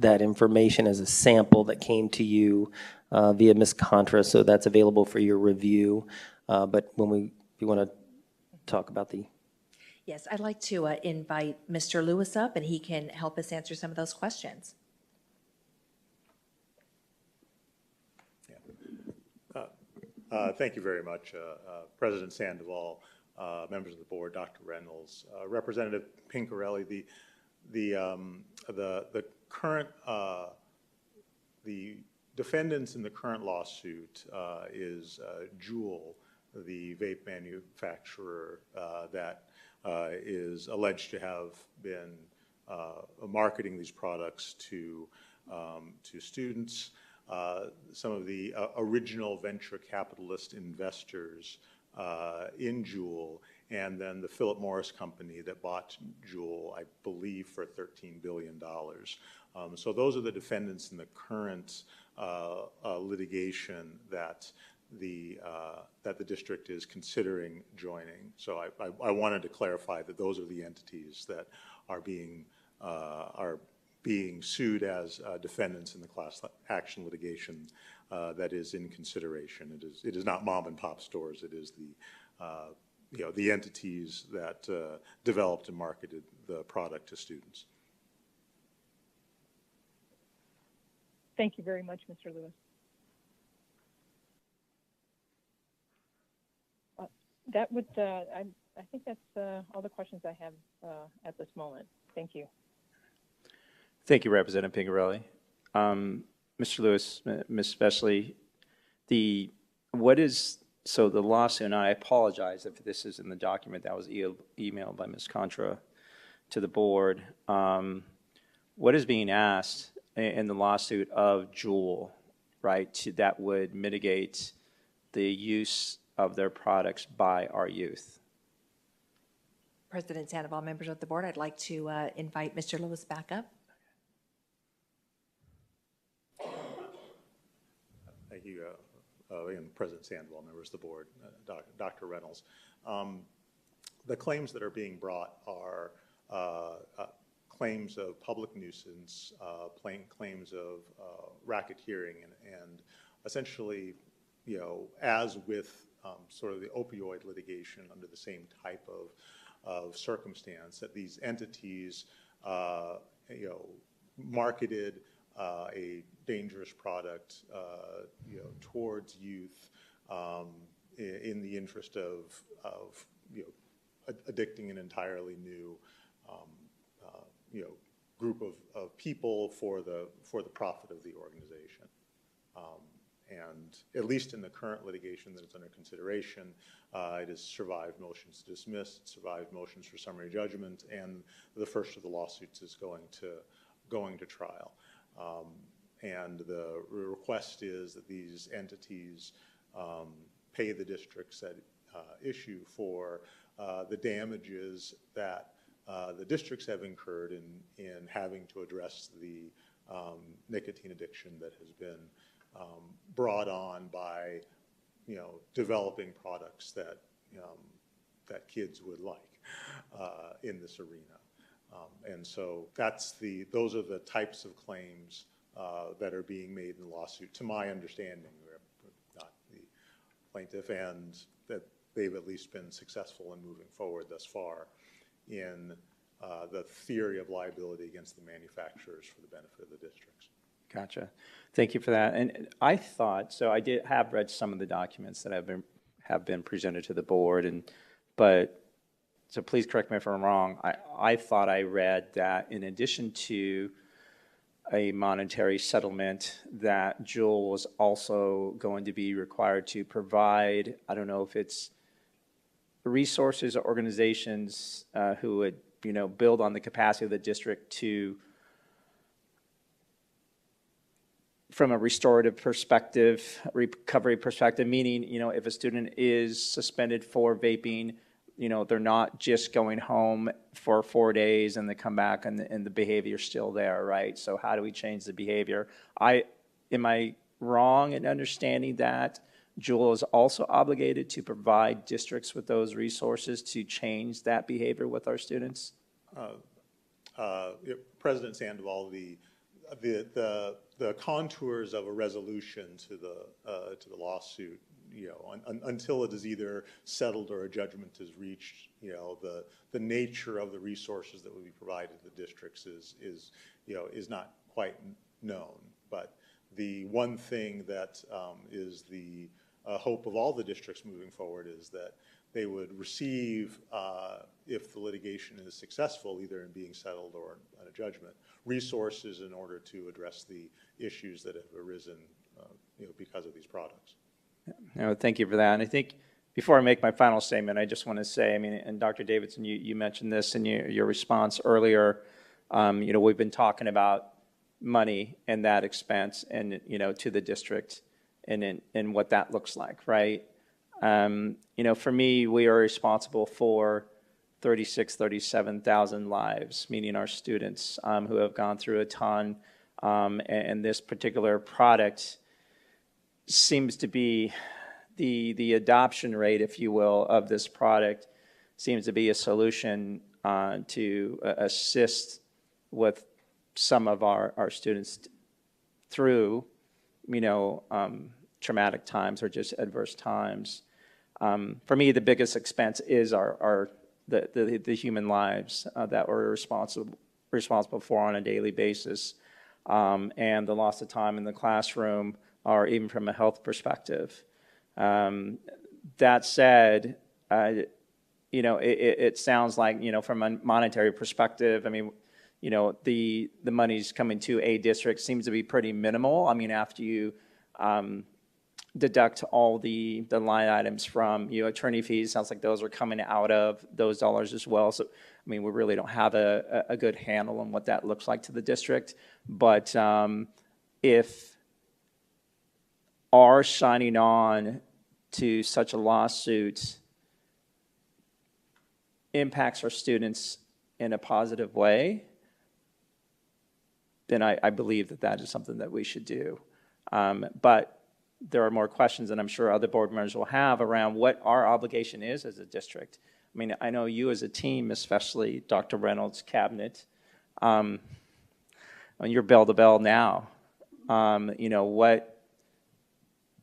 information as a sample that came to you via Ms. Contra, so that's available for your review. But if you want to talk about the... Yes, I'd like to invite Mr. Lewis up, and he can help us answer some of those questions. Thank you very much, President Sandoval, members of the board, Dr. Reynolds, Representative Pingarelli. The current the defendants in the current lawsuit is Juul, the vape manufacturer that is alleged to have been marketing these products to students. Some of the original venture capitalist investors in Juul, and then the Philip Morris company that bought Juul, I believe, for $13 billion. So those are the defendants in the current litigation that the district is considering joining. So I wanted to clarify that those are the entities that are being sued as defendants in the class action litigation that is in consideration. It is not mom and pop stores. It is the entities that developed and marketed the product to students. Thank you very much, Mr. Lewis. That would, I think that's all the questions I have at this moment. Thank you. Thank you, Representative Pingarelli. Mr. Lewis, Ms. Vesely, the lawsuit, and I apologize if this is in the document that was emailed by Ms. Contra to the board. What is being asked in the lawsuit of Juul, right, that would mitigate the use of their products by our youth? President Sandoval, members of the board, I'd like to invite Mr. Lewis back up. Thank you, and President Sandoval, members of the board, Dr. Reynolds. The claims that are being brought are claims of public nuisance, claims of racketeering, and essentially, as with sort of the opioid litigation under the same type of circumstance, that these entities, marketed a dangerous product, towards youth in the interest of addicting an entirely new, group of people for the profit of the organization. And at least in the current litigation that is under consideration, it has survived motions to dismiss, it survived motions for summary judgment, and the first of the lawsuits is going to trial. And the request is that these entities pay the districts at issue for the damages that the districts have incurred in having to address the nicotine addiction that has been brought on by, developing products that that kids would like in this arena. And so those are the types of claims that are being made in the lawsuit, to my understanding. We're not the plaintiff, and that they've at least been successful in moving forward thus far in the theory of liability against the manufacturers for the benefit of the districts. Gotcha. Thank you for that. And I thought, so I have read some of the documents that have been presented to the board, so please correct me if I'm wrong. I thought I read that in addition to a monetary settlement, that Jewel was also going to be required to provide, I don't know if it's resources or organizations who would, build on the capacity of the district to, from a restorative perspective, recovery perspective, meaning, if a student is suspended for vaping, they're not just going home for 4 days and they come back and the behavior's still there, right? So how do we change the behavior? Am I wrong in understanding that Jewel is also obligated to provide districts with those resources to change that behavior with our students? President Sandoval, the contours of a resolution to the lawsuit, until it is either settled or a judgment is reached, the nature of the resources that will be provided to the districts is not quite known. But the one thing that is the hope of all the districts moving forward is that they would receive, if the litigation is successful, either in being settled or in a judgment, resources in order to address the issues that have arisen because of these products. No, thank you for that. And I think before I make my final statement, I just want to say, and Dr. Davidson, you mentioned this in your response earlier, we've been talking about money and that expense and, to the district and what that looks like, right? For me, we are responsible for 37,000 lives, meaning our students who have gone through a ton, and this particular product seems to be the adoption rate, if you will, of this product seems to be a solution to assist with some of our students through, traumatic times or just adverse times. For me, the biggest expense is the human lives that we're responsible for on a daily basis, and the loss of time in the classroom, or even from a health perspective. That said, it sounds like, from a monetary perspective, the money's coming to a district seems to be pretty minimal. After you deduct all the line items from, attorney fees, sounds like those are coming out of those dollars as well. So, we really don't have a good handle on what that looks like to the district. But if our signing on to such a lawsuit impacts our students in a positive way, then I believe that is something that we should do. But there are more questions that I'm sure other board members will have around what our obligation is as a district. I know you as a team, especially Dr. Reynolds' cabinet, on your bell-to-bell now, what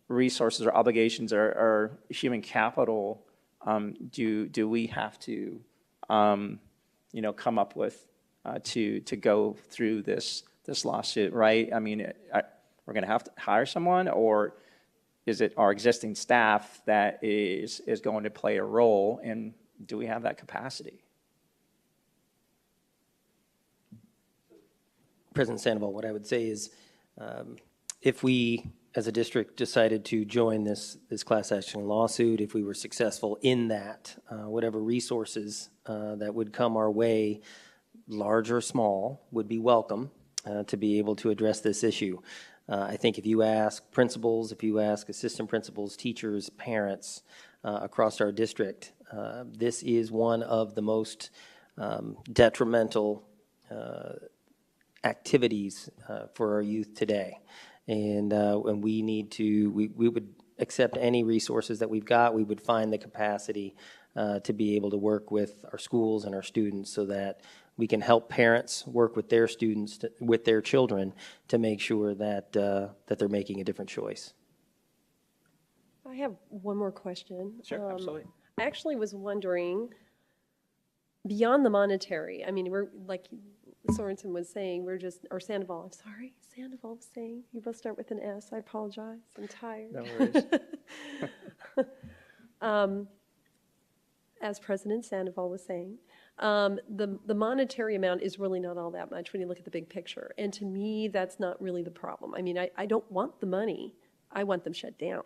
resources or obligations or human capital do we have to come up with to go through this lawsuit, right? We're going to have to hire someone, or is it our existing staff that is going to play a role, and do we have that capacity? President Sandoval, what I would say is, if we, as a district, decided to join this class action lawsuit, if we were successful in that, whatever resources that would come our way, large or small, would be welcome to be able to address this issue. I think if you ask principals, if you ask assistant principals, teachers, parents across our district, This is one of the most detrimental activities for our youth today. And we need to, we would accept any resources that we've got. We would find the capacity to be able to work with our schools and our students so that we can help parents work with their students, with their children, to make sure that, that they're making a different choice. I have one more question. Sure, absolutely. I actually was wondering, beyond the monetary, I mean, we're, like Sorensen was saying, we're just, or Sandoval, I'm sorry, Sandoval was saying, you both start with an S, I apologize, I'm tired. No worries. As President Sandoval was saying, the monetary amount is really not all that much when you look at the big picture. And to me, that's not really the problem. I mean, I don't want the money. I want them shut down.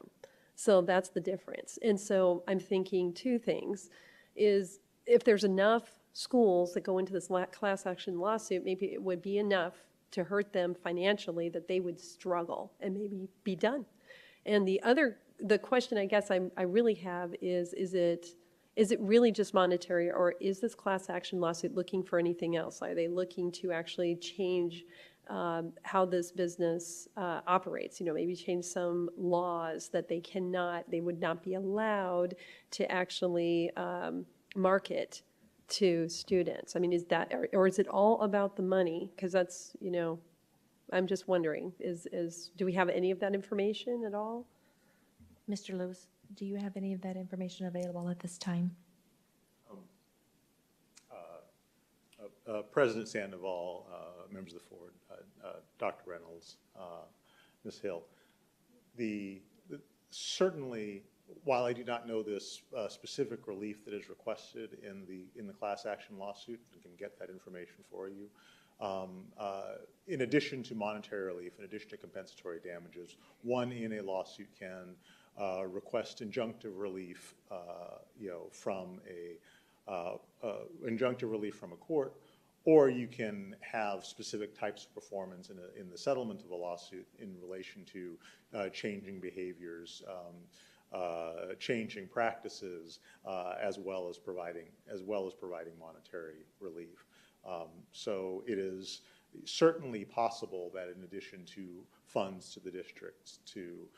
So that's the difference. And so I'm thinking two things, is if there's enough schools that go into this class action lawsuit, maybe it would be enough to hurt them financially that they would struggle and maybe be done. And the question I guess I really have is it really just monetary, or is this class action lawsuit looking for anything else? Are they looking to actually change how this business operates? You know, maybe change some laws that they would not be allowed to actually market to students. I mean, is that, or is it all about the money? Because that's, you know, I'm just wondering, do we have any of that information at all? Mr. Lewis, do you have any of that information available at this time? President Sandoval, members of the board, Dr. Reynolds, Ms. Hill, certainly, while I do not know this specific relief that is requested in the class action lawsuit, and can get that information for you, in addition to monetary relief, in addition to compensatory damages, one in a lawsuit can request injunctive relief, from a court, or you can have specific types of performance in the settlement of a lawsuit in relation to changing behaviors, changing practices, as well as providing monetary relief. So it is certainly possible that in addition to funds to the districts to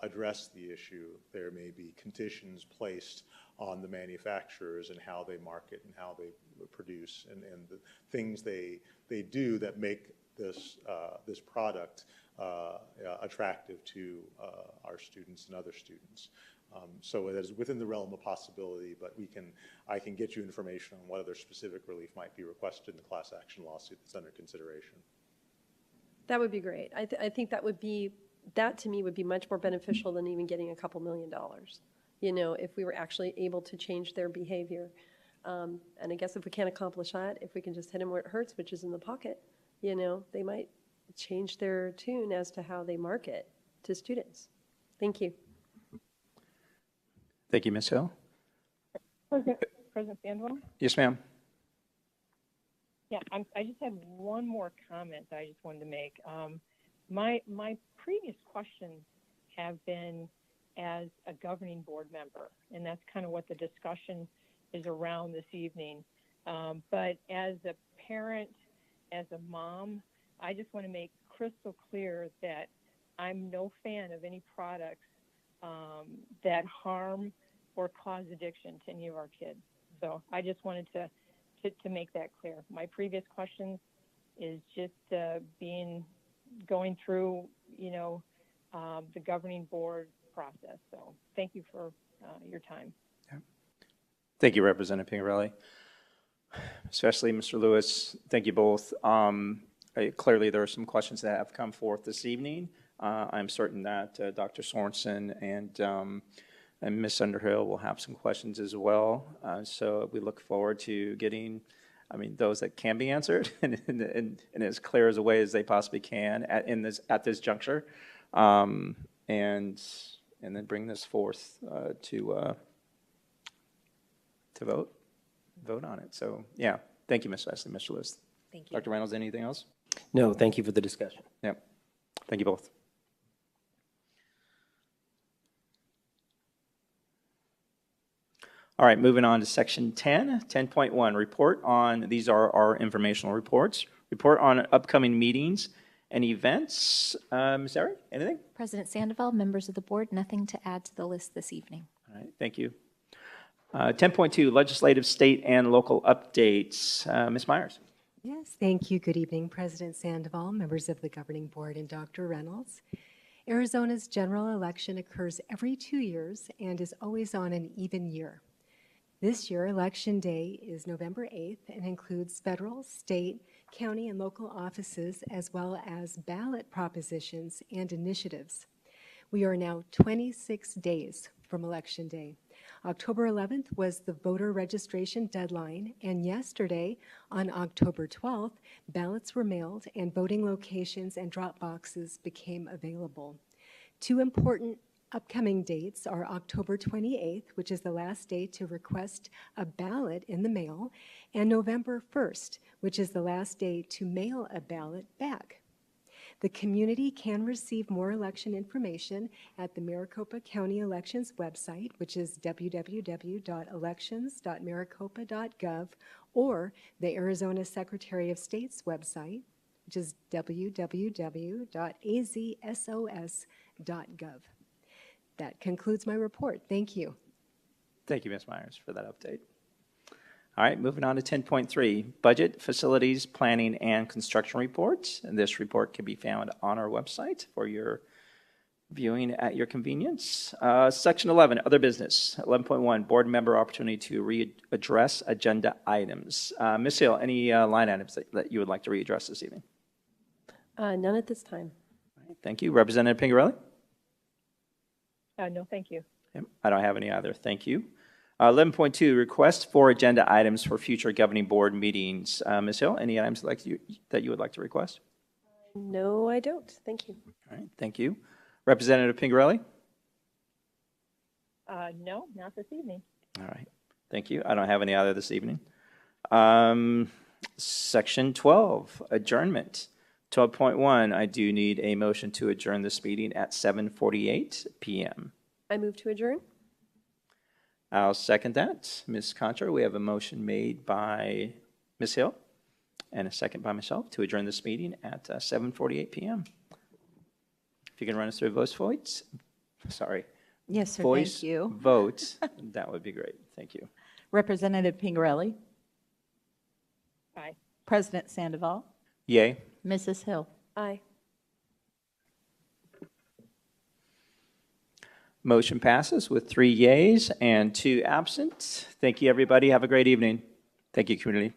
address the issue, there may be conditions placed on the manufacturers and how they market and how they produce and the things they do that make this product attractive to our students and other students. So it is within the realm of possibility, but I can get you information on what other specific relief might be requested in the class action lawsuit that's under consideration. That would be great. I think that to me would be much more beneficial than even getting a couple $1 million. You know, if we were actually able to change their behavior. And I guess if we can't accomplish that, if we can just hit them where it hurts, which is in the pocket, you know, they might change their tune as to how they market to students. Thank you. Thank you, Ms. Hill. President Sandoval? Yes, ma'am. Yeah, I just had one more comment that I just wanted to make. My previous questions have been as a governing board member, and that's kind of what the discussion is around this evening. But as a parent, as a mom, I just want to make crystal clear that I'm no fan of any products that harm or cause addiction to any of our kids. So I just wanted to make that clear. My previous questions is just going through, the governing board process. So thank you for your time. Yeah. Thank you, Representative Pingarelli. Especially Mr. Lewis, thank you both. Clearly, there are some questions that have come forth this evening. I'm certain that Dr. Sorensen and Ms. Underhill will have some questions as well. So we look forward to getting, those that can be answered in as clear as a way as they possibly can at this juncture, and then bring this forth to vote on it. So yeah, thank you, Ms. Wesley, Mr. Lewis. Thank you. Dr. Reynolds, anything else? No, thank you for the discussion. Yep. Thank you both. All right, moving on to section 10, 10.1, report on, these are our informational reports. Report on upcoming meetings and events. Ms. Ari, anything? President Sandoval, members of the board, nothing to add to the list this evening. All right, thank you. 10.2, legislative, state, and local updates. Ms. Myers. Yes, thank you. Good evening, President Sandoval, members of the governing board, and Dr. Reynolds. Arizona's general election occurs every 2 years and is always on an even year. This year, Election Day is November 8th and includes federal, state, county, and local offices, as well as ballot propositions and initiatives. We are now 26 days from Election Day. October 11th was the voter registration deadline, and yesterday, on October 12th, ballots were mailed and voting locations and drop boxes became available. Two important upcoming dates are October 28th, which is the last day to request a ballot in the mail, and November 1st, which is the last day to mail a ballot back. The community can receive more election information at the Maricopa County Elections website, which is www.elections.maricopa.gov, or the Arizona Secretary of State's website, which is www.azsos.gov. That concludes my report. Thank you. Thank you, Ms. Myers, for that update. All right, moving on to 10.3, budget, facilities, planning, and construction reports. And this report can be found on our website for your viewing at your convenience. Section 11, other business. 11.1, board member opportunity to readdress agenda items. Ms. Hill, any line items that you would like to readdress this evening? None at this time. All right, thank you. Representative Pingarelli? No, thank you. Yep, I don't have any either. Thank you. 11.2, request for agenda items for future governing board meetings. Ms. Hill, any items that you would like to request? No, I don't. Thank you. All right, thank you. Representative Pingarelli? No, not this evening. All right, thank you. I don't have any other this evening. Section 12, adjournment. 12.1, I do need a motion to adjourn this meeting at 7:48 p.m. I move to adjourn. I'll second that. Ms. Contra, we have a motion made by Ms. Hill and a second by myself to adjourn this meeting at 7:48 p.m. If you can run us through votes. Sorry. Yes, sir. Voice Thank you. vote. That would be great. Thank you. Representative Pingarelli. Aye. President Sandoval. Yay. Mrs. Hill. Aye. Motion passes with 3 yeas and 2 absent. Thank you, everybody. Have a great evening. Thank you, community.